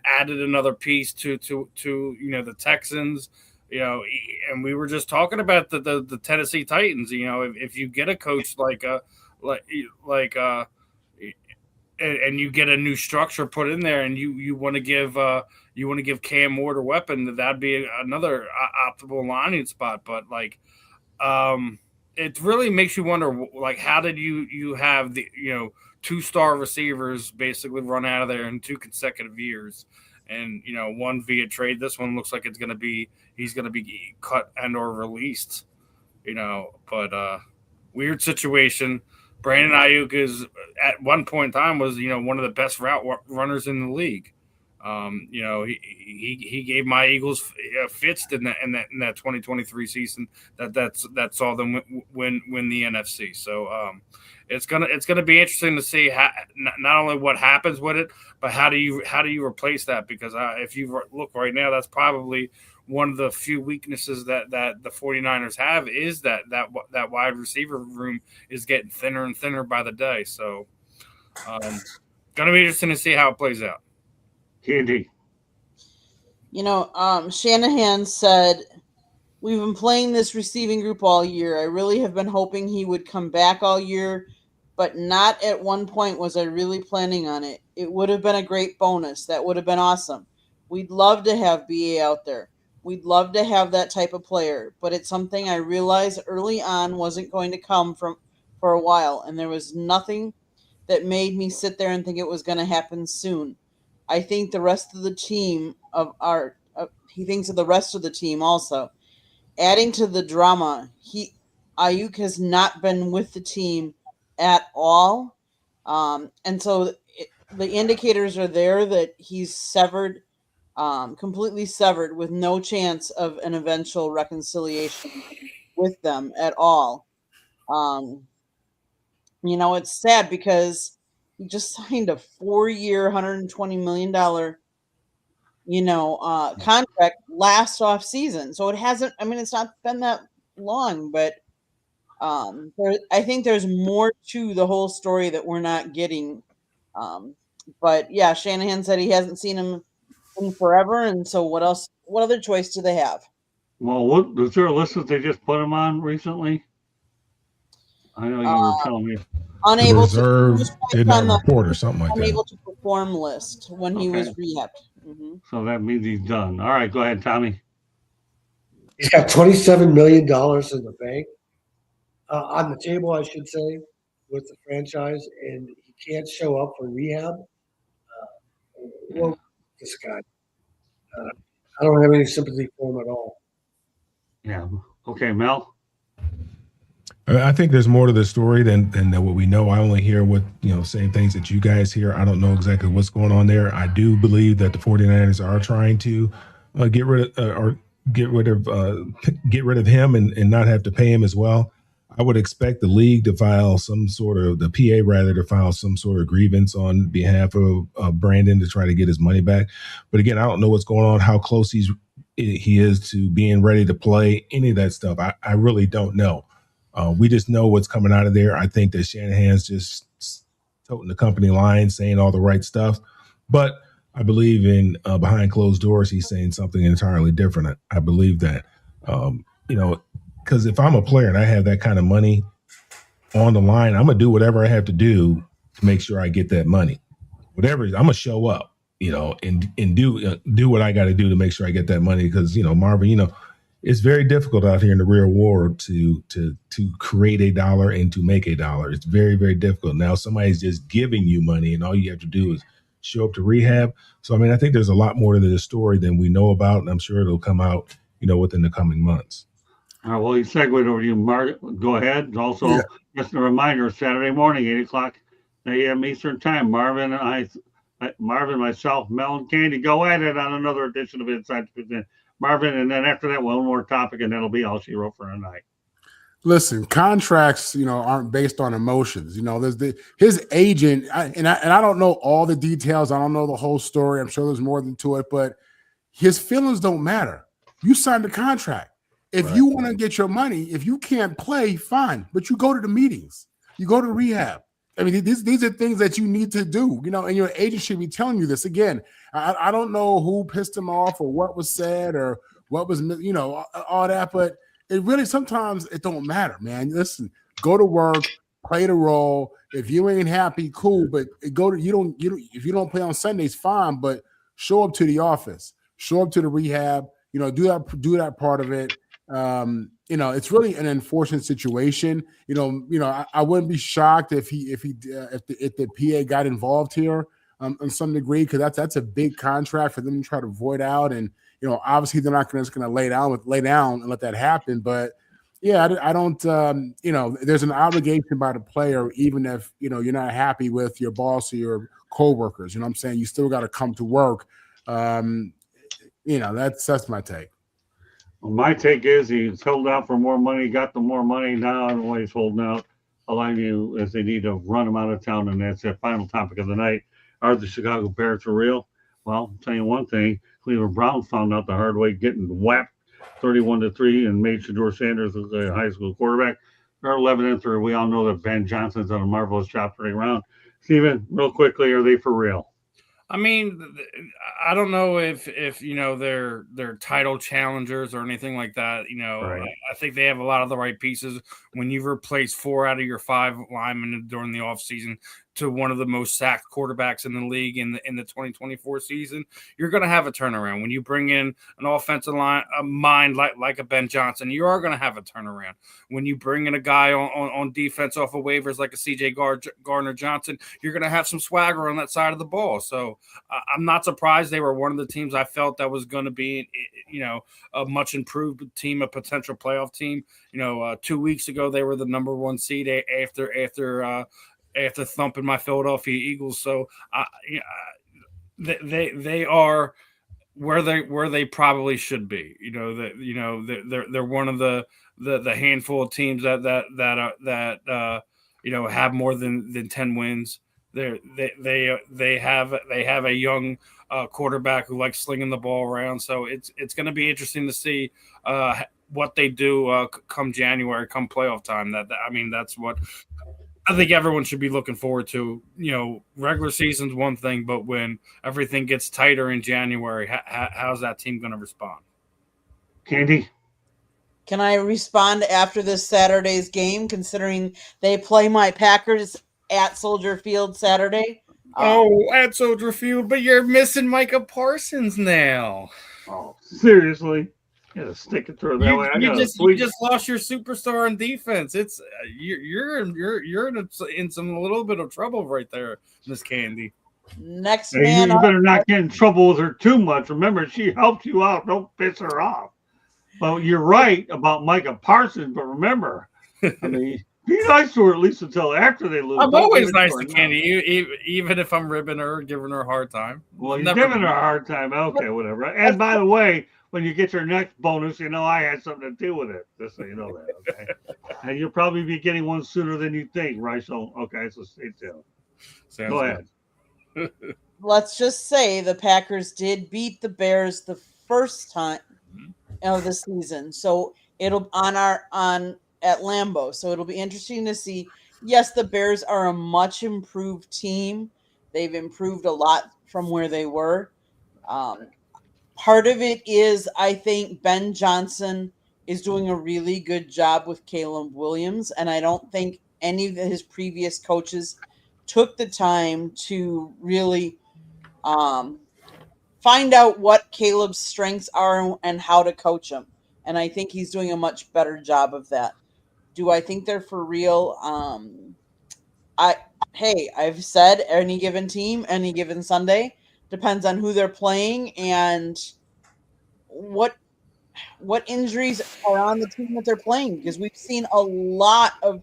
added another piece to the Texans. And we were just talking about the Tennessee Titans. If you get a coach and you get a new structure put in there, and you want to give Cam Ward a weapon, that'd be another optimal lining spot. But it really makes you wonder, how did you have the 2-star receivers basically run out of there in 2 consecutive years, and one via trade. This one looks like he's going to be cut and or released. But weird situation. Brandon Ayuk is at one point in time was one of the best route runners in the league. He gave my Eagles fits in that 2023 season that saw them win the NFC. So it's gonna be interesting to see not only what happens with it, but how do you replace that? Because if you look right now, that's probably one of the few weaknesses that the 49ers have is that wide receiver room is getting thinner and thinner by the day. So gonna be interesting to see how it plays out. Candy. Shanahan said, "We've been playing this receiving group all year. I really have been hoping he would come back all year, but not at one point was I really planning on it. It would have been a great bonus. That would have been awesome. We'd love to have BA out there. We'd love to have that type of player, but it's something I realized early on wasn't going to come for a while, and there was nothing that made me sit there and think it was going to happen soon. I think the rest of the team he thinks of the rest of the team also. Adding to the drama, Ayuk has not been with the team at all, and so the indicators are there that he's severed, completely severed, with no chance of an eventual reconciliation with them at all. It's sad because he just signed a 4-year, $120 million, contract last off season. So it hasn't, it's not been that long, but I think there's more to the whole story that we're not getting. But yeah, Shanahan said he hasn't seen him in forever. And so what other choice do they have? Well, is there a list that they just put him on recently? I know you were telling me. Unable reserve to did not report or something like unable that. to perform list when he was rehabbed. Mm-hmm. So that means he's done. All right, go ahead, Tommy. He's got $27 million in the bank, on the table, I should say, with the franchise, and he can't show up for rehab. This guy. I don't have any sympathy for him at all. Yeah. Okay, Mel. I think there's more to the story than what we know. I only hear same things that you guys hear. I don't know exactly what's going on there. I do believe that the 49ers are trying to get rid of him and not have to pay him as well. I would expect the league to file the PA rather to file some sort of grievance on behalf of Brandon to try to get his money back. But again, I don't know what's going on, how close he is to being ready to play, any of that stuff. I really don't know. We just know what's coming out of there. I think that Shanahan's just toting the company line, saying all the right stuff. But I believe in behind closed doors, he's saying something entirely different. I believe that, because if I'm a player and I have that kind of money on the line, I'm going to do whatever I have to do to make sure I get that money. Whatever, I'm going to show up, and do what I got to do to make sure I get that money. Because, Marvin, it's very difficult out here in the real world to create a dollar and to make a dollar. It's very, very difficult. Now somebody's just giving you money and all you have to do is show up to rehab. So, I think there's a lot more to this story than we know about, and I'm sure it'll come out, within the coming months. All right, well, you segued over to you, Mark. Go ahead. Also, just a reminder, Saturday morning, 8 o'clock a.m. Eastern Time, Marvin, myself, Mel, and Candy go at it on another edition of Inside the 15. Marvin, and then after that, one more topic, and that'll be all she wrote for tonight. Listen, contracts, aren't based on emotions. There's his agent, and I don't know all the details. I don't know the whole story. I'm sure there's more than to it, but his feelings don't matter. You signed a contract. If you want to get your money, if you can't play, fine, but you go to the meetings, you go to rehab. These are things that you need to do, and your agent should be telling you this. Again, I don't know who pissed him off or what was said or what was, all that, but it really, sometimes it don't matter, man. Listen, go to work, play the role. If you ain't happy, cool, but if you don't play on Sundays, fine, but show up to the office, show up to the rehab, do that part of it. It's really an unfortunate situation. I wouldn't be shocked if the PA got involved here. in some degree, because that's a big contract for them to try to void out. And obviously they're not just going to lay down and let that happen. But yeah, I don't. There's an obligation by the player, even if you're not happy with your boss or your coworkers. You know what I'm saying? You still got to come to work. That's my take. Well, my take is he's held out for more money, got the more money now, and why he's holding out. All I knew is they need to run him out of town, and that's the final topic of the night. Are the Chicago Bears for real? Well, I'll tell you one thing: Cleveland Browns found out the hard way, getting whacked 31-3, and made Shedeur Sanders a high school quarterback. They're 11-3. We all know that Ben Johnson's done a marvelous job turning around. Steven, real quickly, are they for real? I mean, I don't know if they're title challengers or anything like that. Right. I think they have a lot of the right pieces. When you've replaced 4 out of your 5 linemen during the offseason to one of the most sacked quarterbacks in the league in the 2024 season, you're going to have a turnaround. When you bring in an offensive line, a mind like a Ben Johnson, you are going to have a turnaround. When you bring in a guy on defense off of waivers like a CJ Gardner Johnson, you're going to have some swagger on that side of the ball. So I'm not surprised they were one of the teams I felt that was going to be, a much improved team, a potential playoff team. 2 weeks ago, they were the number 1 seed after thumping my Philadelphia Eagles. So they are where they probably should be. They're one of the handful of teams that have more than 10 wins. They have a young quarterback who likes slinging the ball around. So it's going to be interesting to see what they do come January, come playoff time. That's what I think everyone should be looking forward to. Regular season's one thing, but when everything gets tighter in January, how's that team going to respond? Candy? Can I respond after this Saturday's game, considering they play my Packers at Soldier Field Saturday? At Soldier Field, but you're missing Micah Parsons now. Oh, seriously? You gotta stick it through that way. You just lost your superstar on defense. It's you're in some a little bit of trouble right there, Miss Candy. Next Hey, man, you better not get in trouble with her too much. Remember, she helped you out. Don't piss her off. Well, you're right about Micah Parsons, but remember, be nice to her at least until after they lose. I'm always nice to Candy, even if I'm ribbing her, giving her a hard time. Well, you're giving her a hard time. Okay, whatever. And by the way, when you get your next bonus, I had something to do with it. Just so you know that, okay? And you'll probably be getting one sooner than you think, right? So, okay, so stay tuned. Go ahead. Let's just say the Packers did beat the Bears the first time of the season. So it'll on at Lambeau. So it'll be interesting to see. Yes, the Bears are a much improved team. They've improved a lot from where they were. Part of it is, I think Ben Johnson is doing a really good job with Caleb Williams, and I don't think any of his previous coaches took the time to really find out what Caleb's strengths are and how to coach him. And I think he's doing a much better job of that. Do I think they're for real? I've said any given team, any given Sunday, depends on who they're playing and what injuries are on the team that they're playing, because we've seen a lot of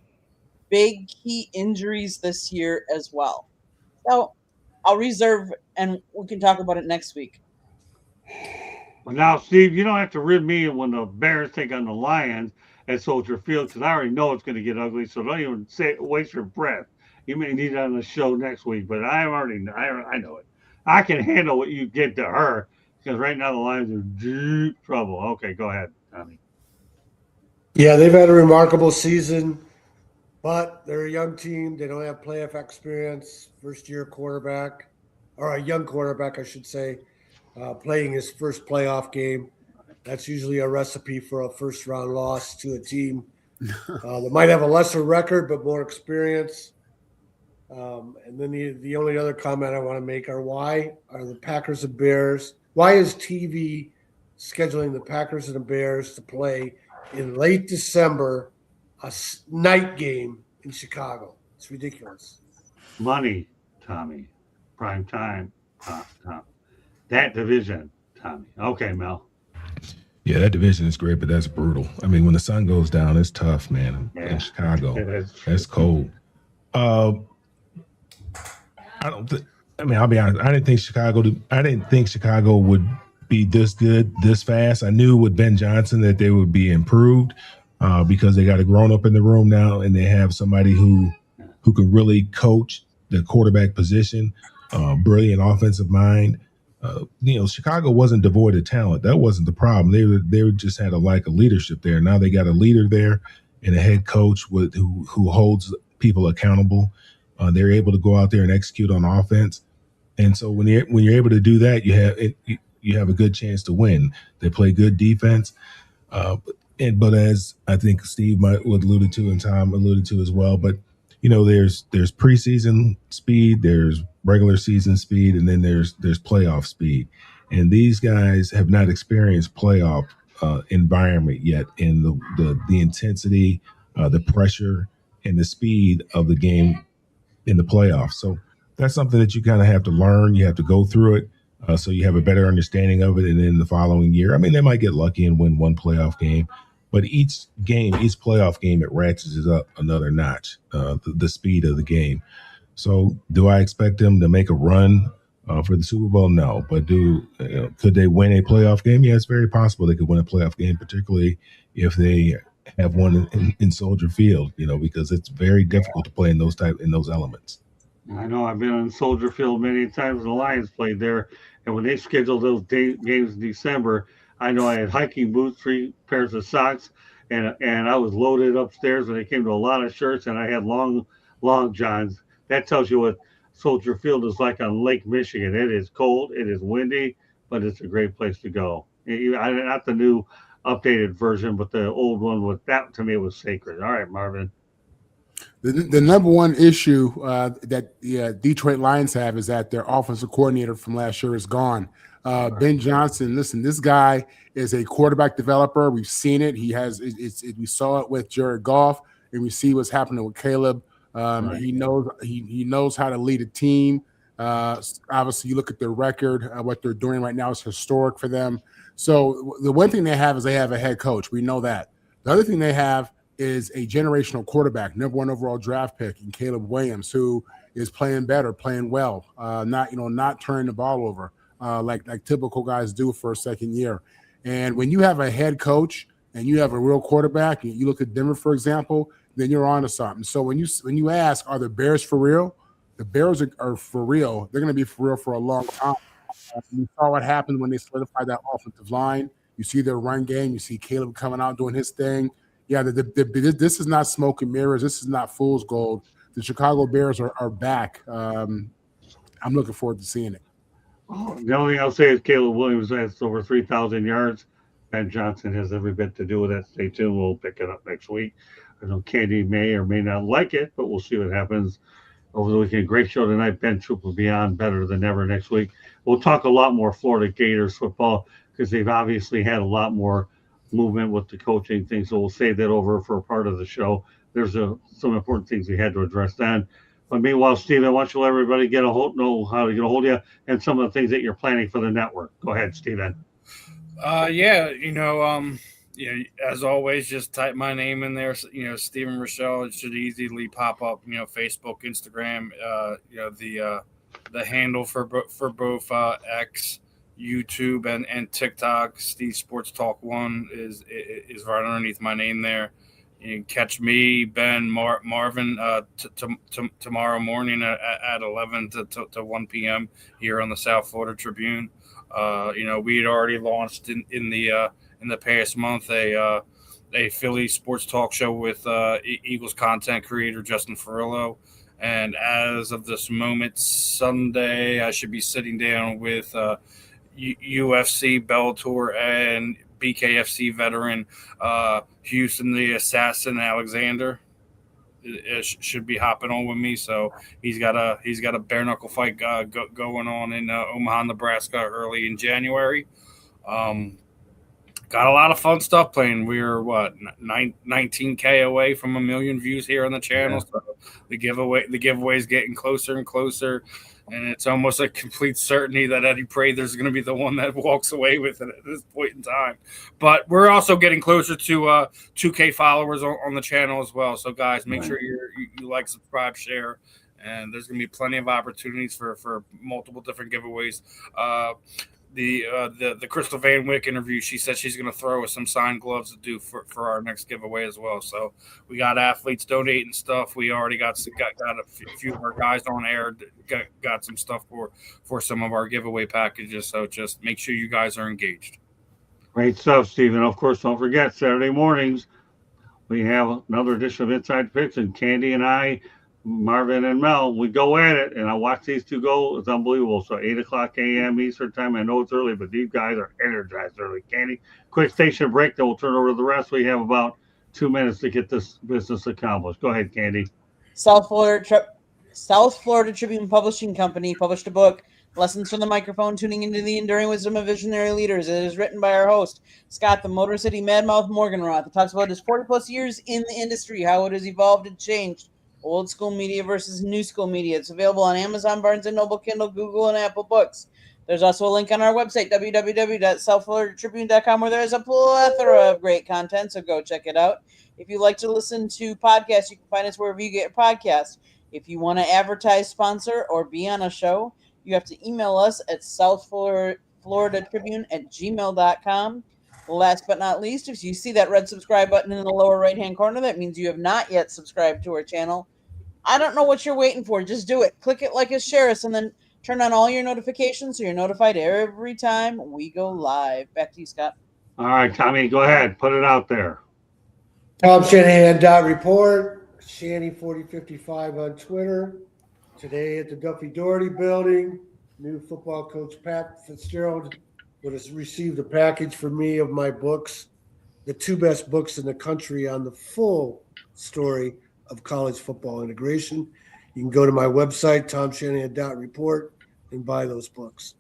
big key injuries this year as well. So I'll reserve and we can talk about it next week. Well, now, Steve, you don't have to rib me when the Bears take on the Lions at Soldier Field, because I already know it's going to get ugly. So don't even waste your breath. You may need it on the show next week, but I know it. I can handle what you get to her, because right now the Lions are in deep trouble. Okay, go ahead, Tommy. Yeah, they've had a remarkable season, but they're a young team. They don't have playoff experience. First-year quarterback, or a young quarterback, I should say, playing his first playoff game. That's usually a recipe for a first-round loss to a team that might have a lesser record but more experience. And then the only other comment I want to make are why are the Packers and Bears? Why is TV scheduling the Packers and the Bears to play in late December, a night game in Chicago? It's ridiculous. Money, Tommy. prime time. That division, Tommy. Okay, Mel. Yeah, that division is great, but that's brutal. I mean, when the sun goes down, it's tough, man. Yeah. In Chicago, That's that's cold. I don't. I mean, I'll be honest. I didn't think Chicago would be this good this fast. I knew with Ben Johnson that they would be improved because they got a grown up in the room now, and they have somebody who can really coach the quarterback position. Brilliant offensive mind. Chicago wasn't devoid of talent. That wasn't the problem. They just had a lack of leadership there. Now they got a leader there and a head coach who holds people accountable. They're able to go out there and execute on offense. And so when you're able to do that, you have a good chance to win. They play good defense. But as I think Steve would alluded to and Tom alluded to as well, but there's preseason speed, there's regular season speed, and then there's playoff speed. And these guys have not experienced playoff environment yet in the intensity, the pressure, and the speed of the game in the playoffs. So that's something that you kind of have to learn. You have to go through it so you have a better understanding of it. And then the following year, I mean, they might get lucky and win one playoff game, but each playoff game, it ratchets it up another notch, the speed of the game. So do I expect them to make a run for the Super Bowl? No. But could they win a playoff game? Yeah, it's very possible they could win a playoff game, particularly if they have one in Soldier Field, because it's very difficult to play in those elements. I know I've been on Soldier Field many times. The Lions played there, and when they scheduled those games in December, I know I had hiking boots, 3 pairs of socks, and I was loaded upstairs. When it came to a lot of shirts, and I had long johns. That tells you what Soldier Field is like on Lake Michigan. It is cold, it is windy, but it's a great place to go. Not the new updated version, but the old one that to me was sacred. All right, Marvin. The number one issue that the Detroit Lions have is that their offensive coordinator from last year is gone. Ben Johnson, listen, this guy is a quarterback developer. We've seen it. We saw it with Jared Goff, and we see what's happening with Caleb. Right. He knows how to lead a team. Obviously, you look at their record. What they're doing right now is historic for them. So the one thing they have is they have a head coach. We know that. The other thing they have is a generational quarterback, number 1 overall draft pick in Caleb Williams, who is playing better, playing well, not turning the ball over like typical guys do for a second year. And when you have a head coach and you have a real quarterback, and you look at Denver, for example, then you're on to something. So when you ask, are the Bears for real? The Bears are for real. They're going to be for real for a long time. You saw what happened when they solidified that offensive line. You see their run game. You see Caleb coming out doing his thing. Yeah, this is not smoke and mirrors. This is not fool's gold. The Chicago Bears are back. I'm looking forward to seeing it. The only thing I'll say is Caleb Williams has over 3,000 yards. Ben Johnson has every bit to do with that. Stay tuned. We'll pick it up next week. I know Candy may or may not like it, but we'll see what happens over the weekend. Great show tonight. Ben Troop will be on better than ever next week. We'll talk a lot more Florida Gators football because they've obviously had a lot more movement with the coaching thing. So we'll save that over for a part of the show. There's some important things we had to address then. But meanwhile, Steven, why don't you let everybody know how to get a hold of you and some of the things that you're planning for the network. Go ahead, Steven. As always, just type my name in there. Steven Rochelle. It should easily pop up. Facebook, Instagram. The handle for both X, YouTube, and TikTok. Steve Sports Talk 1 is right underneath my name there. You can catch me, Ben, Marvin tomorrow morning at 11 to 1 p.m. here on the South Florida Tribune. We had already launched in the past month a Philly sports talk show with Eagles content creator Justin Ferrillo. And as of this moment, Sunday, I should be sitting down with UFC, Bellator, and BKFC veteran Houston the Assassin Alexander. Should be hopping on with me. So he's got a bare knuckle fight going on in Omaha, Nebraska, early in January. Got a lot of fun stuff playing. We're 19K away from 1 million views here on the channel. Yeah. So the giveaway is getting closer and closer. and it's almost a complete certainty that Eddie Prather's going to be the one that walks away with it at this point in time. But we're also getting closer to 2K followers on the channel as well. So guys, make sure you like, subscribe, share, and there's going to be plenty of opportunities for multiple different giveaways. The Crystal Van Wyck interview, she said she's going to throw us some signed gloves to do for our next giveaway as well. So we got athletes donating stuff. We already got a few of our guys on air, got some stuff for some of our giveaway packages. So just make sure you guys are engaged. Great stuff, Stephen. Of course, don't forget, Saturday mornings, we have another edition of Inside the Pitch, and Candy and I, Marvin and Mel, we go at it, and I watch these two go. It's unbelievable. So 8 o'clock a.m. Eastern time. I know it's early, but these guys are energized early. Candy, quick station break, then we'll turn over to the rest. We have about 2 minutes to get this business accomplished. Go ahead, Candy. South Florida Tribune Publishing Company published a book, Lessons from the Microphone, Tuning into the Enduring Wisdom of Visionary Leaders. It is written by our host, Scott, the Motor City Madmouth Morganroth. It talks about his 40-plus years in the industry, how it has evolved and changed. Old school media versus new school media. It's available on Amazon, Barnes & Noble, Kindle, Google, and Apple Books. There's also a link on our website, www.southfloridatribune.com, where there is a plethora of great content, so go check it out. If you like to listen to podcasts, you can find us wherever you get your podcasts. If you want to advertise, sponsor, or be on a show, you have to email us at southfloridatribune@gmail.com. Last but not least, if you see that red subscribe button in the lower right-hand corner, that means you have not yet subscribed to our channel. I don't know what you're waiting for. Just do it. Click it, like us, share us, and then turn on all your notifications so you're notified every time we go live. Back to you, Scott. All right, Tommy, go ahead. Put it out there. Tom Shanahan .report, Shanny4055 on Twitter. Today at the Duffy Doherty building, new football coach Pat Fitzgerald would have received a package from me of my books, the two best books in the country on the full story of college football integration. You can go to my website, tomshanahan.report, and buy those books.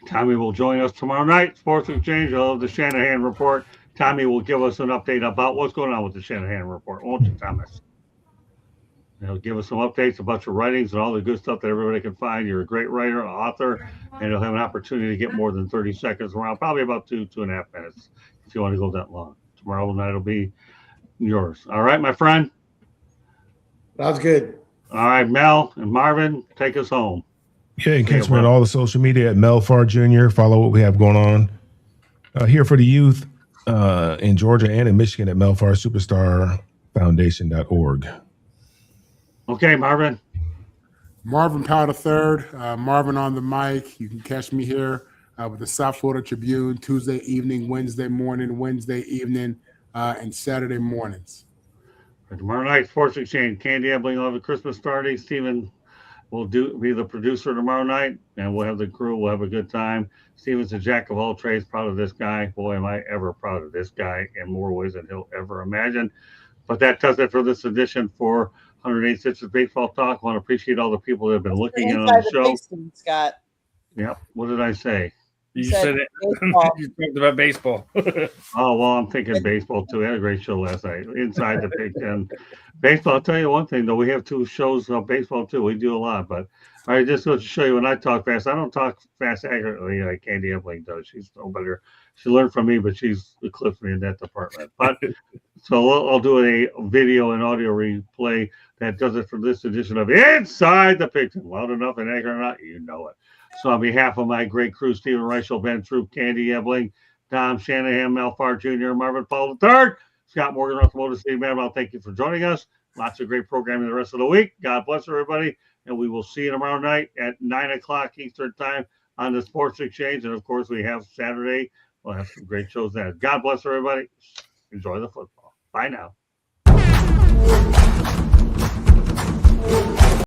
Tommy will join us tomorrow night, Sports Exchange of the Shanahan Report. Tommy will give us an update about what's going on with the Shanahan Report, won't you, Thomas? He'll give us some updates about your writings and all the good stuff that everybody can find. You're a great writer, author, and you'll have an opportunity to get more than 30 seconds around, probably about 2.5 minutes if you want to go that long. Tomorrow night will be yours. All right, my friend? Sounds good. All right, Mel and Marvin, take us home. Yeah, you can catch me on all the social media at Mel Farr Jr. Follow what we have going on here for the youth in Georgia and in Michigan at melfarsuperstarfoundation.org. Okay, Marvin. Marvin Powder III, Marvin on the mic. You can catch me here with the South Florida Tribune Tuesday evening, Wednesday morning, Wednesday evening, and Saturday mornings. Tomorrow night, Sports Exchange, Candy Ebling will have a Christmas party. Stephen will be the producer tomorrow night, and we'll have the crew. We'll have a good time. Stephen's a jack of all trades. Proud of this guy. Boy, am I ever proud of this guy in more ways than he'll ever imagine. But that does it for this edition for 108 Stitches Baseball Talk. I want to appreciate all the people that have been looking in on the show. Pigskin, Scott. Yep. What did I say? You said it. You talked about baseball. Oh, well, I'm thinking baseball, too. We had a great show last night. Inside the Big Ten. Baseball, I'll tell you one thing, though. We have 2 shows of baseball, too. We do a lot. But, all right, just to show you, when I talk fast, I don't talk fast accurately like Candy Ebling does. She's no better. She learned from me, but she's eclipsed me in that department. But so I'll do a video and audio replay that does it for this edition of Inside the Big Ten. Loud enough and accurate or not, you know it. So on behalf of my great crew, Stephen Reichel, Ben Troop, Candy Ebling, Tom Shanahan, Mel Farr Jr., Marvin Paul III, Scott Morgan, Motor City Madmouth, thank you for joining us. Lots of great programming the rest of the week. God bless everybody, and we will see you tomorrow night at 9 o'clock Eastern Time on the Sports Exchange. And, of course, we have Saturday. We'll have some great shows then. God bless everybody. Enjoy the football. Bye now.